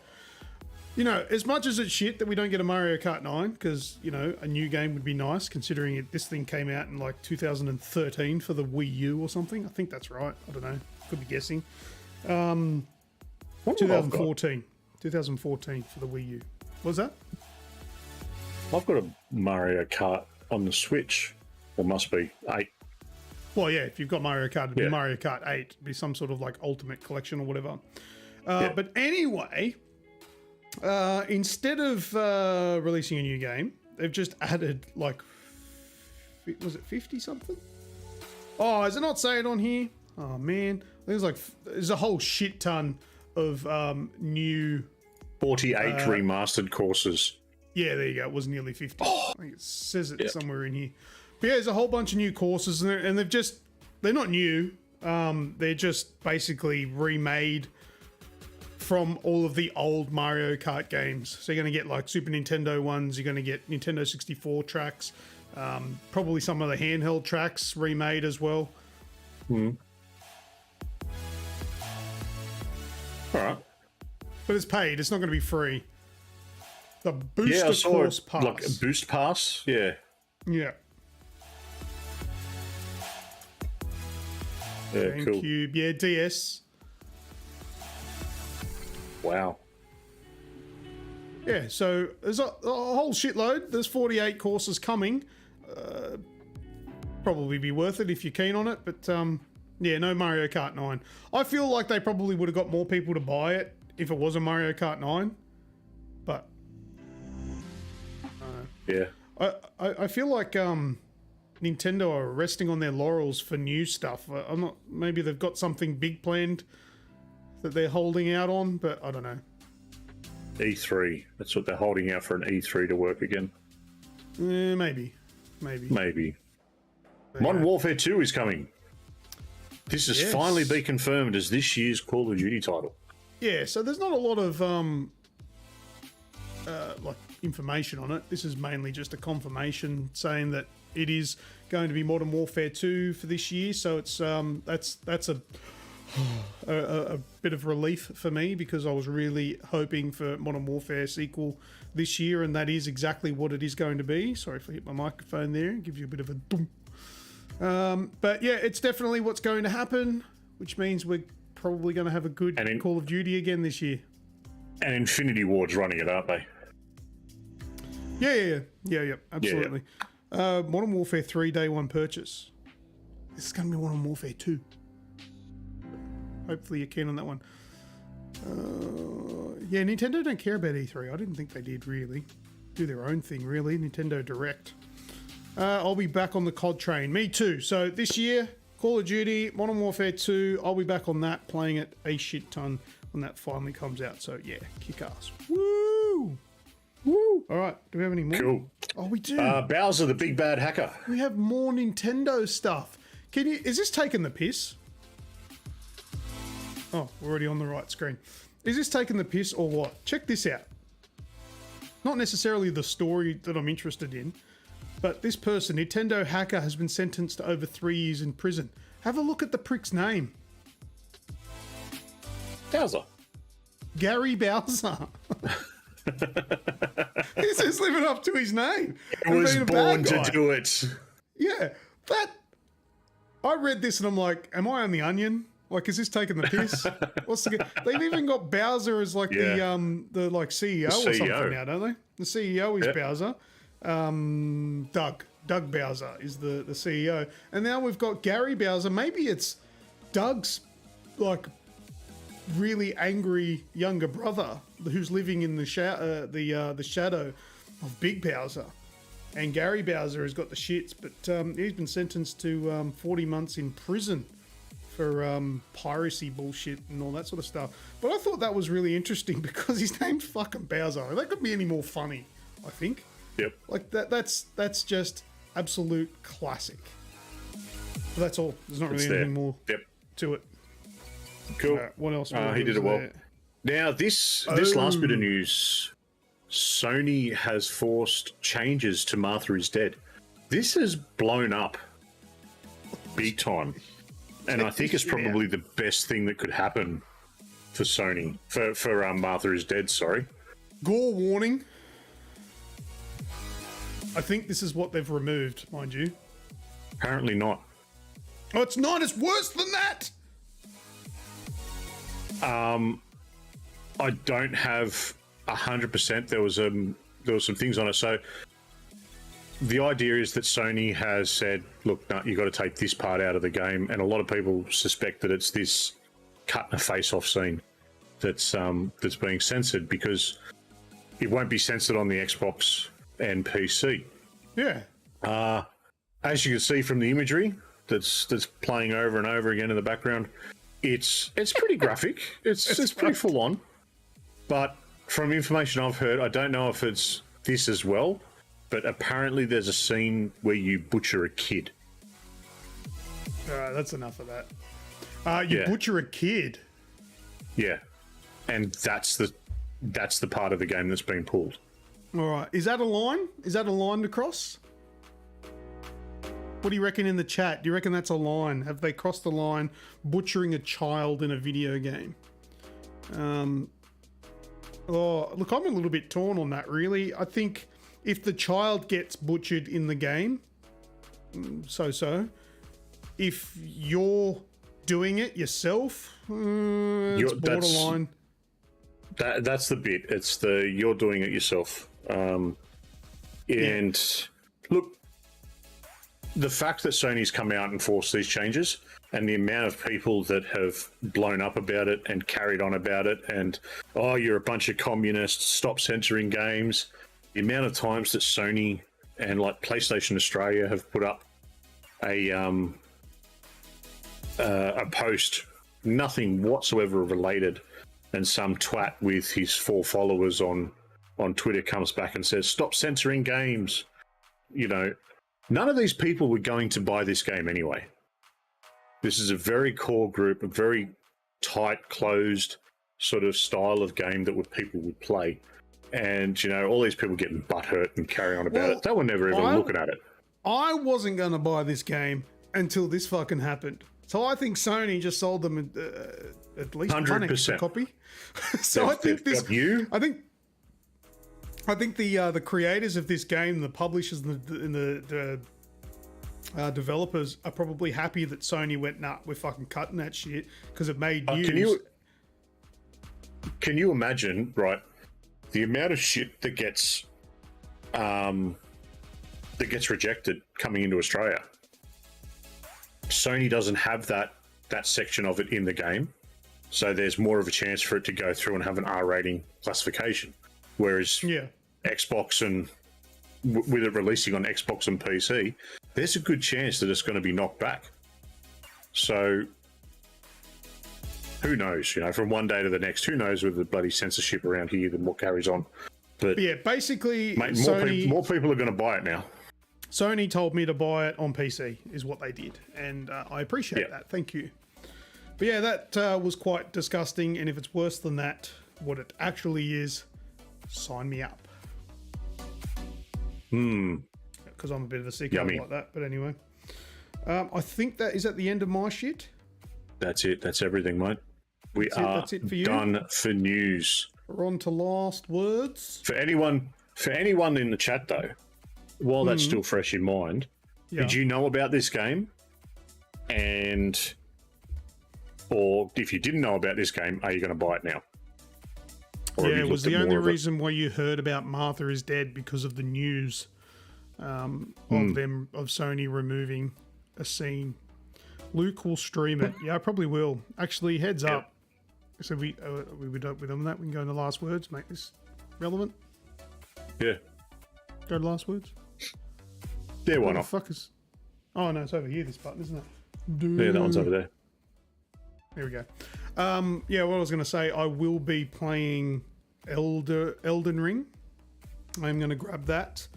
You know, as much as it's shit that we don't get a Mario Kart 9, because, you know, a new game would be nice, considering this thing came out in like 2013 for the Wii U or something. I think that's right. I don't know. Could be guessing. 2014. 2014 for the Wii U. What was that? I've got a Mario Kart on the Switch. Or must be 8. Well, yeah, if you've got Mario Kart, it'd be Mario Kart 8. It'd be some sort of like ultimate collection or whatever. But anyway, instead of releasing a new game, they've just added like, was it 50 something? Oh, is it not saying on here? Oh man, there's a whole shit ton of new 48 remastered courses. Yeah, there you go. It was nearly 50. I think it says it somewhere in here. But yeah, there's a whole bunch of new courses, and they're not new. They're just basically remade from all of the old Mario Kart games. So you're going to get like Super Nintendo ones, you're going to get Nintendo 64 tracks, probably some of the handheld tracks remade as well. All right. But it's paid. It's not going to be free. The booster course pass. Like a boost pass, yeah. Yeah. Yeah, cool. GameCube, yeah, DS. Wow. Yeah, so there's a whole shitload. There's 48 courses coming. Probably be worth it if you're keen on it, but yeah, no Mario Kart 9. I feel like they probably would have got more people to buy it if it was a Mario Kart 9, but yeah. I feel like Nintendo are resting on their laurels for new stuff. I'm not. Maybe they've got something big planned that they're holding out on, but I don't know. E3. That's what they're holding out for, an E3 to work again. Maybe. Modern Warfare 2 is coming. This has finally been confirmed as this year's Call of Duty title. Yeah, so there's not a lot of like information on it. This is mainly just a confirmation saying that it is going to be Modern Warfare 2 for this year. So it's that's a bit of relief for me, because I was really hoping for Modern Warfare sequel this year, and that is exactly what it is going to be. Sorry if I hit my microphone there. It gives you a bit of a boom. But yeah, it's definitely what's going to happen, which means we're probably going to have a good Call of Duty again this year. And Infinity Ward's running it, aren't they? Yeah, absolutely. Modern Warfare 3 day one purchase. This is going to be Modern Warfare 2. Hopefully you're keen on that one. Yeah, Nintendo don't care about E3. I didn't think they did, really. Do their own thing, really. Nintendo Direct. I'll be back on the COD train. Me too. So this year, Call of Duty, Modern Warfare 2, I'll be back on that, playing it a shit ton when that finally comes out. So yeah, kick ass. Woo! Woo! All right, do we have any more? Cool. Oh, we do. Bowser the Big Bad Hacker. We have more Nintendo stuff. Is this taking the piss? Oh, we're already on the right screen. Is this taking the piss or what? Check this out. Not necessarily the story that I'm interested in, but this person, Nintendo hacker, has been sentenced to over 3 years in prison. Have a look at the prick's name. Bowser. Gary Bowser. He's just living up to his name. He was born to do it. Yeah, I read this and I'm like, am I on the Onion? Like, is this taking the piss? They've even got Bowser as like the like CEO, or something now, don't they? The CEO is Bowser. Doug Bowser is the CEO, and now we've got Gary Bowser. Maybe it's Doug's like really angry younger brother who's living in the shadow of Big Bowser, and Gary Bowser has got the shits, but he's been sentenced to 40 months in prison for piracy bullshit and all that sort of stuff. But I thought that was really interesting because his name's fucking Bowser. That couldn't be any more funny, I think. Yep. Like that's just absolute classic. But that's all. There's not really anything more to it. Cool. What else? He did it well. Now, this last bit of news, Sony has forced changes to Martha is Dead. This has blown up big time. And I think it's probably the best thing that could happen for Sony, for Martha is Dead, sorry. Gore warning. I think this is what they've removed, mind you. Apparently not. Oh, it's not. It's worse than that. I don't have 100%. There was some things on it. So the idea is that Sony has said, look, no, you've got to take this part out of the game. And a lot of people suspect that it's this cut and a face-off scene that's being censored because it won't be censored on the Xbox and PC. Yeah. As you can see from the imagery that's playing over and over again in the background, it's pretty graphic. It's pretty full on. But from information I've heard, I don't know if it's this as well, but apparently there's a scene where you butcher a kid. All right, that's enough of that. You butcher a kid. Yeah, and that's the part of the game that's being pulled. All right, is that a line? Is that a line to cross? What do you reckon in the chat? Do you reckon that's a line? Have they crossed the line butchering a child in a video game? Oh, look, I'm a little bit torn on that, really. I think if the child gets butchered in the game, so. If you're doing it yourself, it's borderline. That's the bit. It's the you're doing it yourself. Look, the fact that Sony's come out and forced these changes and the amount of people that have blown up about it and carried on about it and, oh, you're a bunch of communists, stop censoring games. The amount of times that Sony and like PlayStation Australia have put up a post, nothing whatsoever related, and some twat with his 4 followers on Twitter comes back and says, stop censoring games. You know, none of these people were going to buy this game anyway. This is a very core group, a very tight, closed sort of style of game that people would play. And, you know, all these people getting butthurt and carry on about it. They were never even looking at it. I wasn't going to buy this game until this fucking happened. So I think Sony just sold them at least 100% one extra copy. So I think this... I think the creators of this game, the publishers and the developers are probably happy that Sony went, nah, we're fucking cutting that shit because it made news. Can you imagine, right, the amount of shit that gets rejected coming into Australia? Sony doesn't have that section of it in the game, so there's more of a chance for it to go through and have an R rating classification. Whereas Xbox and with it releasing on Xbox and PC, there's a good chance that it's going to be knocked back. So who knows? You know, from one day to the next, who knows with the bloody censorship around here than what carries on. But yeah, basically, mate, more people are going to buy it now. Sony told me to buy it on PC, is what they did, and I appreciate that. Thank you. But yeah, that was quite disgusting, and if it's worse than that, what it actually is, sign me up. Because I'm a bit of a sicko like that. But anyway, I think that is at the end of my shit. That's it. That's everything, mate. That's it for you. Done for news. We're on to last words. For anyone in the chat though, while that's still fresh in mind, did you know about this game? Or if you didn't know about this game, are you going to buy it now? It was the only reason why you heard about Martha is Dead because of the news of Sony removing a scene. Luke will stream it. Yeah, I probably will. Actually, heads up. So we done that. We can go into last words. Make this relevant. Yeah. Go to last words. Yeah, why not? Oh no, it's over here. This button, isn't it? Yeah, that one's over there. There we go. What I was going to say, I will be playing Elden Ring. I'm going to grab that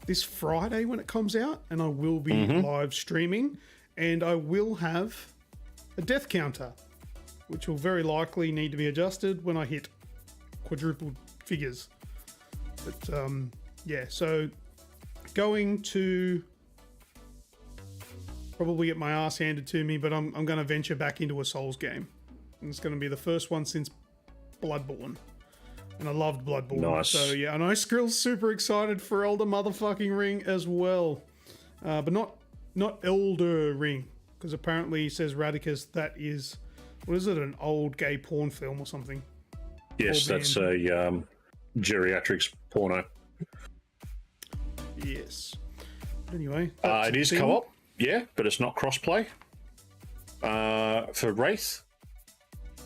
this Friday when it comes out, and I will be live streaming, and I will have a death counter, which will very likely need to be adjusted when I hit quadruple figures. But yeah, so going to probably get my ass handed to me, but I'm going to venture back into a Souls game. And it's going to be the first one since Bloodborne. And I loved Bloodborne. Nice. So yeah, I know Skrill's super excited for Elder motherfucking Ring as well. But not Elder Ring. Because apparently he says Radicus, that is, what is it, an old gay porn film or something? Yes, that's a geriatrics porno. Yes. Anyway. It is co-op, yeah, but it's not cross-play for Wraith.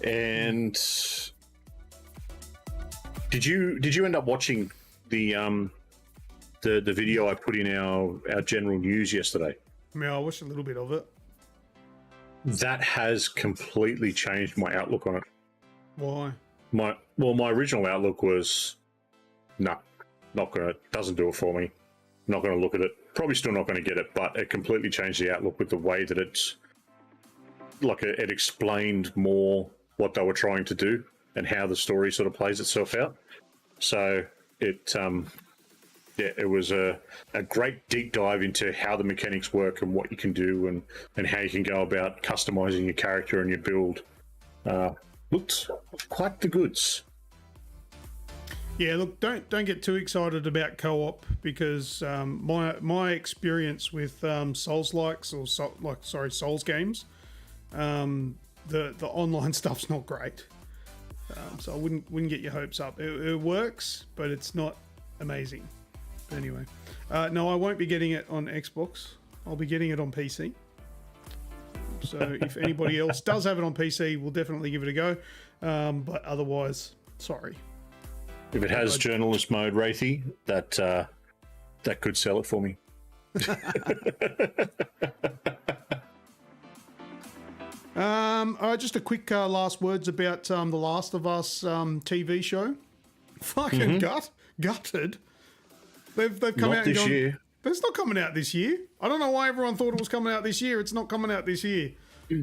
And did you end up watching the video I put in our general news yesterday? Yeah, I watched a little bit of it. That has completely changed my outlook on it. Why? My original outlook was, doesn't do it for me. Not going to look at it. Probably still not going to get it, but it completely changed the outlook with the way that it's like it explained more what they were trying to do and how the story sort of plays itself out. So it was a great deep dive into how the mechanics work and what you can do and how you can go about customizing your character and your build. Looked quite the goods. Yeah, look, don't get too excited about co-op because my experience with Souls-likes or Souls games, the online stuff's not great. So I wouldn't get your hopes up. It works, but it's not amazing. But anyway, no, I won't be getting it on Xbox. I'll be getting it on PC. So if anybody else does have it on PC, we'll definitely give it a go. But otherwise, sorry. If it has journalist mode, Wraithy, that could sell it for me. Just a quick last words about The Last of Us TV show. Fucking gutted. They've come Not out and this gone, year. but it's not coming out this year. I don't know why everyone thought it was coming out this year. It's not coming out this year.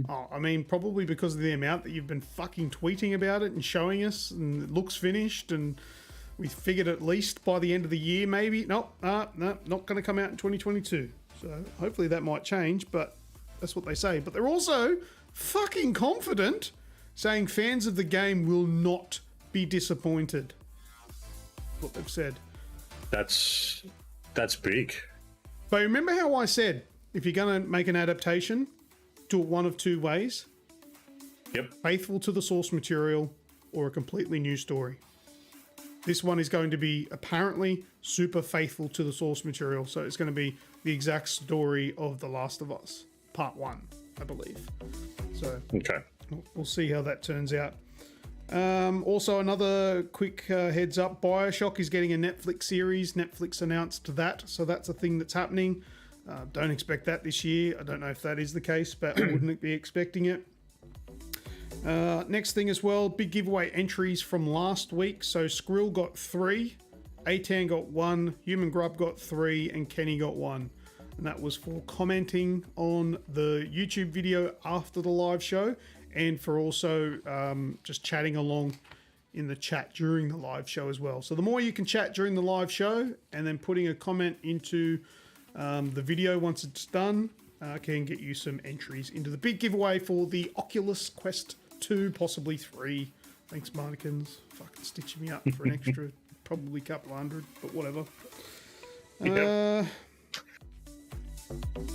Oh, I mean, probably because of the amount that you've been fucking tweeting about it and showing us, and it looks finished, and we figured at least by the end of the year, maybe. Nope, not going to come out in 2022. So hopefully that might change, but that's what they say. But they're also fucking confident, saying fans of the game will not be disappointed. That's what they've said. That's big. But remember how I said, if you're going to make an adaptation, do it one of two ways. Yep. Faithful to the source material or a completely new story. This one is going to be apparently super faithful to the source material. So it's going to be the exact story of The Last of Us, part 1, I believe. So Okay. we'll see how that turns out. Also, another quick heads up, BioShock is getting a Netflix series. Netflix announced that, so that's a thing that's happening. Don't expect that this year. I don't know if that is the case, but I wouldn't be expecting it. Next thing as well, big giveaway entries from last week. So Skrill got 3, Atan got 1, Human Grub got 3, and Kenny got 1. And that was for commenting on the YouTube video after the live show, and for also just chatting along in the chat during the live show as well. So the more you can chat during the live show and then putting a comment into the video once it's done, can get you some entries into the big giveaway for the Oculus Quest 2, possibly 3. Thanks, Marnikins. Fucking stitching me up for an extra, probably couple hundred, but whatever. Yep.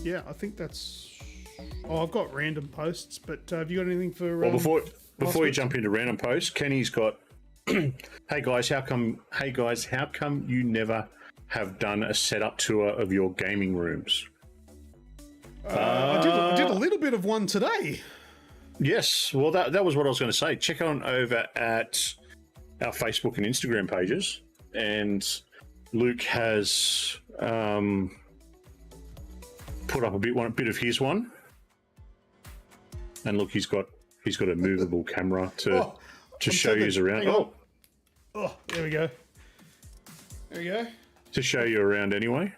Yeah, I think that's... Oh, I've got random posts, but have you got anything for... Well, before you week? jump into random posts, Kenny's got, hey guys, how come you never have done a setup tour of your gaming rooms? I did a little bit of one today. Yes, well, that was what I was going to say. Check on over at our Facebook and Instagram pages, and Luke has put up a bit of his one. And look, he's got a movable camera to show you around. Oh, there we go. There we go. To show you around anyway.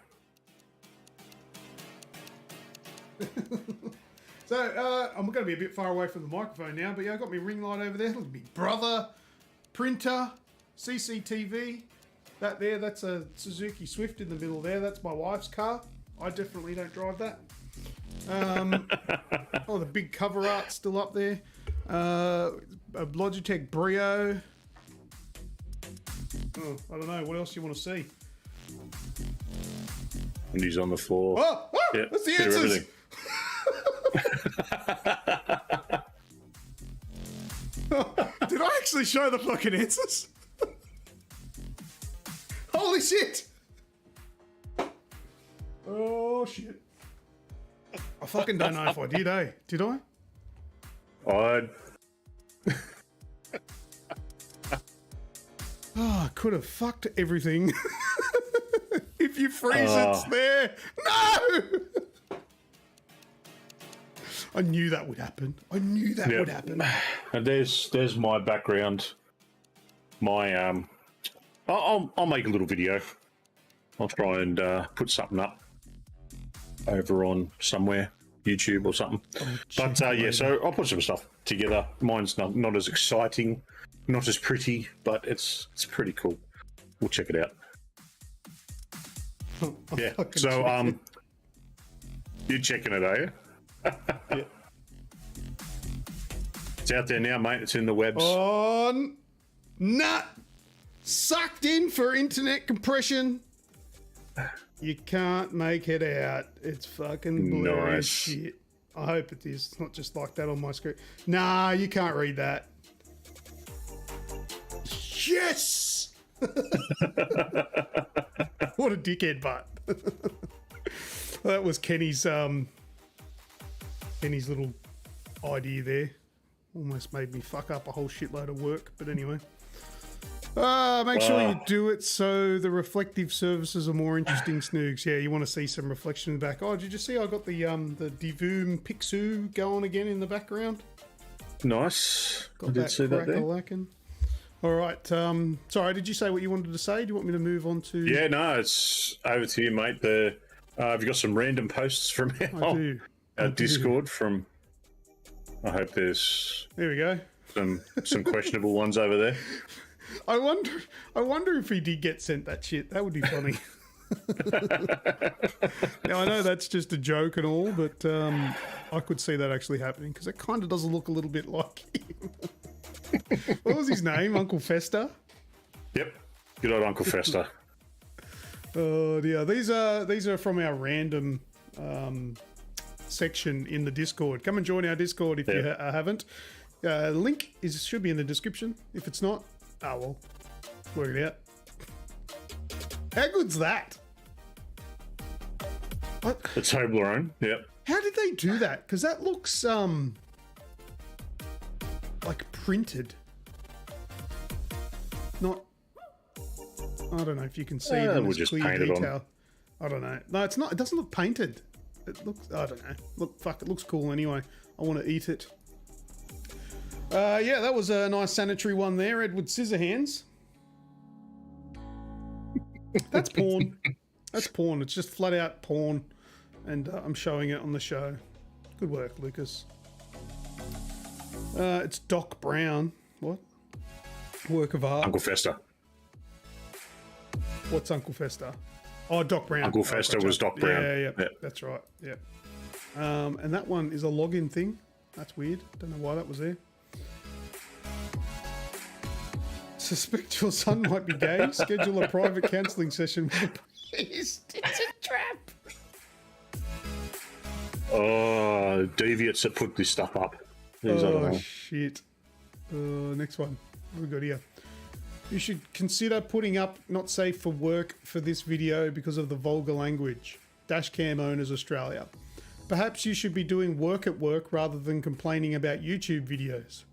So I'm going to be a bit far away from the microphone now, but yeah, I got my ring light over there. Little big brother, printer, CCTV. That there, that's a Suzuki Swift in the middle there. That's my wife's car. I definitely don't drive that. Oh, the big cover art still up there. A Logitech Brio. Oh, I don't know. What else do you want to see? And he's on the floor. Oh, Yeah, that's the bit of answers. Did I actually show the fucking answers? Holy shit! Oh shit! I fucking don't know if I did, eh? Did I? I Oh, I could have fucked everything. If you freeze, it's there. No! I knew that would happen. I knew that would happen. And there's my background. My I'll make a little video. I'll try and put something up over on somewhere, YouTube or something. But yeah, so I'll put some stuff together. Mine's not as exciting, not as pretty, but it's pretty cool. We'll check it out. Yeah. So you're checking it, are you? Yeah. It's out there now, mate. It's in the webs. On nut sucked in for internet compression. You can't make it out. It's fucking blurry as shit. I hope it is. It's not just like that on my screen. Nah, you can't read that. Yes! What a dickhead butt. That was Kenny's little idea there. Almost made me fuck up a whole shitload of work, but anyway. Make sure you do it so the reflective surfaces are more interesting, Snoogs. Yeah, you want to see some reflection in the back. Oh, did you see I got the Divoom Pixu going again in the background? Nice. Got I did see that there. crack-a-lackin'. All right. Sorry, did you say what you wanted to say? Do you want me to move on to... Yeah, no, it's over to you, mate. Have you got some random posts from our Discord from... I hope there's... There we go. Some questionable ones over there. I wonder if he did get sent that shit. That would be funny. Now, I know that's just a joke and all, but I could see that actually happening because it kind of does look a little bit like him. What was his name? Uncle Fester? Yep. Good old Uncle Fester. Oh, dear. These are from our random section in the Discord. Come and join our Discord if you haven't. Link should be in the description. If it's not, well, work it out. How good's that? What? The Toblerone. Yep. How did they do that? Because that looks like printed. Not. I don't know if you can see it in we'll this just clear paint it detail. I don't know. No, it's not. It doesn't look painted. It looks. I don't know. Look, fuck. It looks cool anyway. I want to eat it. Yeah, that was a nice sanitary one there, Edward Scissorhands. That's porn. That's porn. It's just flat out porn, and I'm showing it on the show. Good work, Lucas. It's Doc Brown. What? Work of art. Uncle Fester. What's Uncle Fester? Oh, Doc Brown. Uncle Fester was Doc Brown. Yeah, that's right. Yeah. And that one is a login thing. That's weird. Don't know why that was there. Suspect your son might be gay. Schedule a private counselling session with the priest. It's a trap. Oh, deviates that put this stuff up. There's other one. Shit. Next one. What have we got here? You should consider putting up not safe for work for this video because of the vulgar language. Dashcam Owners Australia. Perhaps you should be doing work at work rather than complaining about YouTube videos.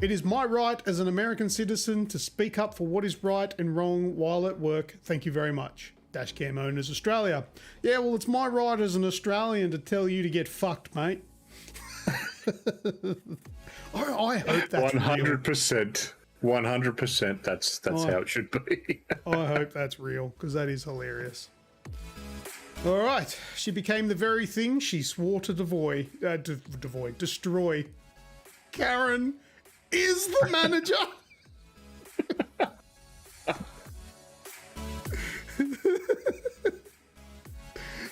It is my right as an American citizen to speak up for what is right and wrong while at work. Thank you very much. Dashcam Owners Australia. Yeah, well, it's my right as an Australian to tell you to get fucked, mate. I hope that's 100%. 100%. That's how it should be. I hope that's real because that is hilarious. All right. She became the very thing she swore to destroy. Karen is the manager.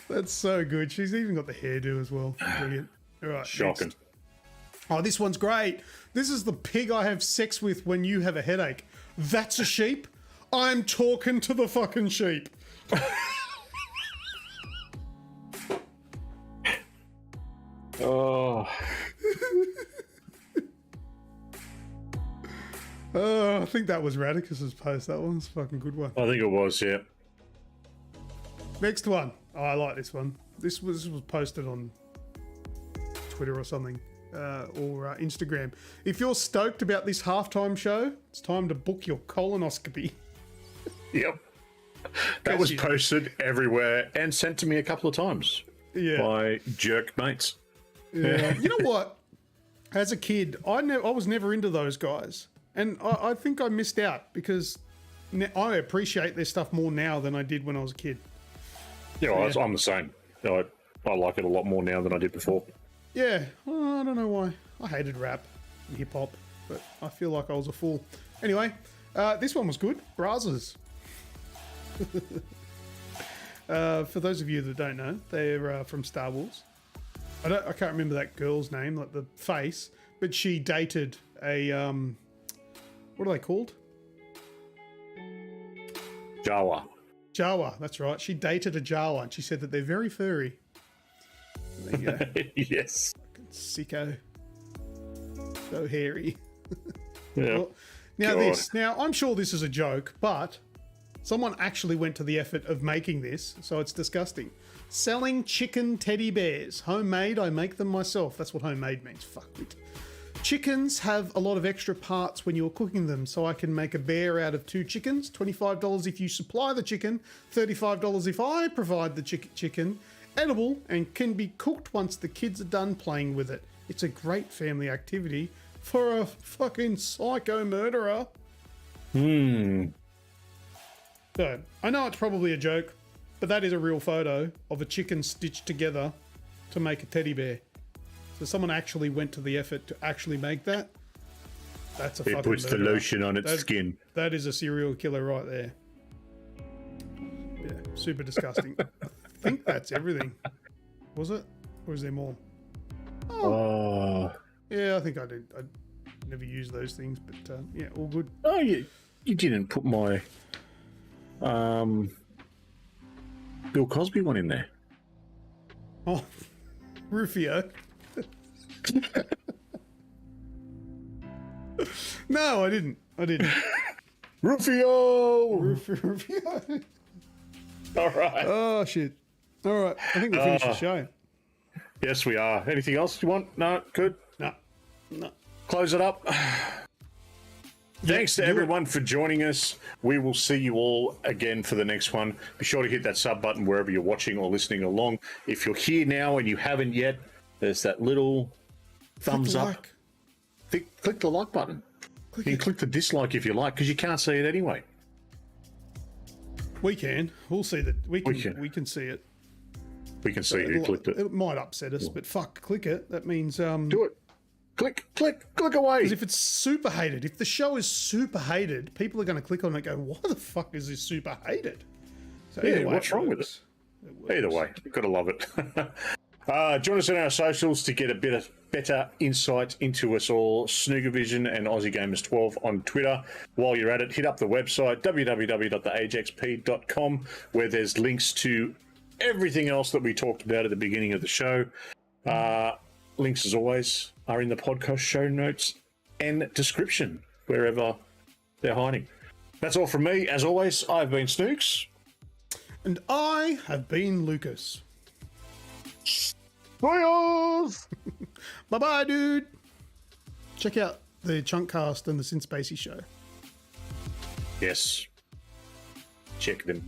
That's so good. She's even got the hairdo as well. Brilliant. All right. Shocking. Next. Oh, this one's great. This is the pig I have sex with when you have a headache. That's a sheep. I'm talking to the fucking sheep. Oh. I think that was Radicus's post. That one's a fucking good one. I think it was, yeah. Next one. Oh, I like this one. This was posted on Twitter or something, or Instagram. If you're stoked about this halftime show, it's time to book your colonoscopy. Yep. That was posted everywhere and sent to me a couple of times by jerk mates. Yeah. You know what? As a kid, I was never into those guys. And I think I missed out because I appreciate their stuff more now than I did when I was a kid. Yeah, well, I'm the same. I like it a lot more now than I did before. Yeah, well, I don't know why. I hated rap and hip hop, but I feel like I was a fool. Anyway, this one was good. Brazzers. For those of you that don't know, they're from Star Wars. I can't remember that girl's name, like the face, but she dated a what are they called? Jawa. Jawa, that's right. She dated a Jawa and she said that they're very furry. There you go. Yes. Sicko. So hairy. Yeah. Well, now I'm sure this is a joke, but someone actually went to the effort of making this, so it's disgusting. Selling chicken teddy bears. Homemade, I make them myself. That's what homemade means. Fuck it. Chickens have a lot of extra parts when you're cooking them, so I can make a bear out of 2 chickens. $25 if you supply the chicken, $35 if I provide the chicken. Edible and can be cooked once the kids are done playing with it. It's a great family activity for a fucking psycho murderer. So, I know it's probably a joke, but that is a real photo of a chicken stitched together to make a teddy bear. So someone actually went to the effort to actually make that. That's a fucking It puts the murderer. lotion on its skin. That is a serial killer right there. Yeah, super disgusting. I think that's everything. Was it? Or is there more? Oh. Yeah, I think I did. I never used those things, but yeah, all good. Oh, you didn't put my Bill Cosby one in there. Oh, Rufio. No, I didn't. Rufio! Rufio. All right. Oh, shit. All right. I think we finished the show. Yes, we are. Anything else you want? No? Good? No. Close it up. Thanks to everyone for joining us. We will see you all again for the next one. Be sure to hit that sub button wherever you're watching or listening along. If you're here now and you haven't yet, there's that little thumbs up. Click the like button. You can click the dislike if you like, because you can't see it anyway. We can. We'll see that. We can see it. We can see who clicked it. It might upset us, but fuck, click it. That means Do it. Click away. Because if it's super hated, if the show is super hated, people are going to click on it and go, why the fuck is this super hated? So Yeah, what's wrong with it? Either way, you've got to love it. Join us on our socials to get a bit of better insight into us all. Snoogervision and Aussie Gamers 12 on Twitter. While you're at it, hit up the website www.agexp.com, where there's links to everything else that we talked about at the beginning of the show. Links, as always, are in the podcast show notes and description, wherever they're hiding. That's all from me. As always, I've been Snoogs. And I have been Lucas. Bye-off! Bye-bye, dude. Check out the Chunkcast and the Sin Spacey show. Yes. Check them.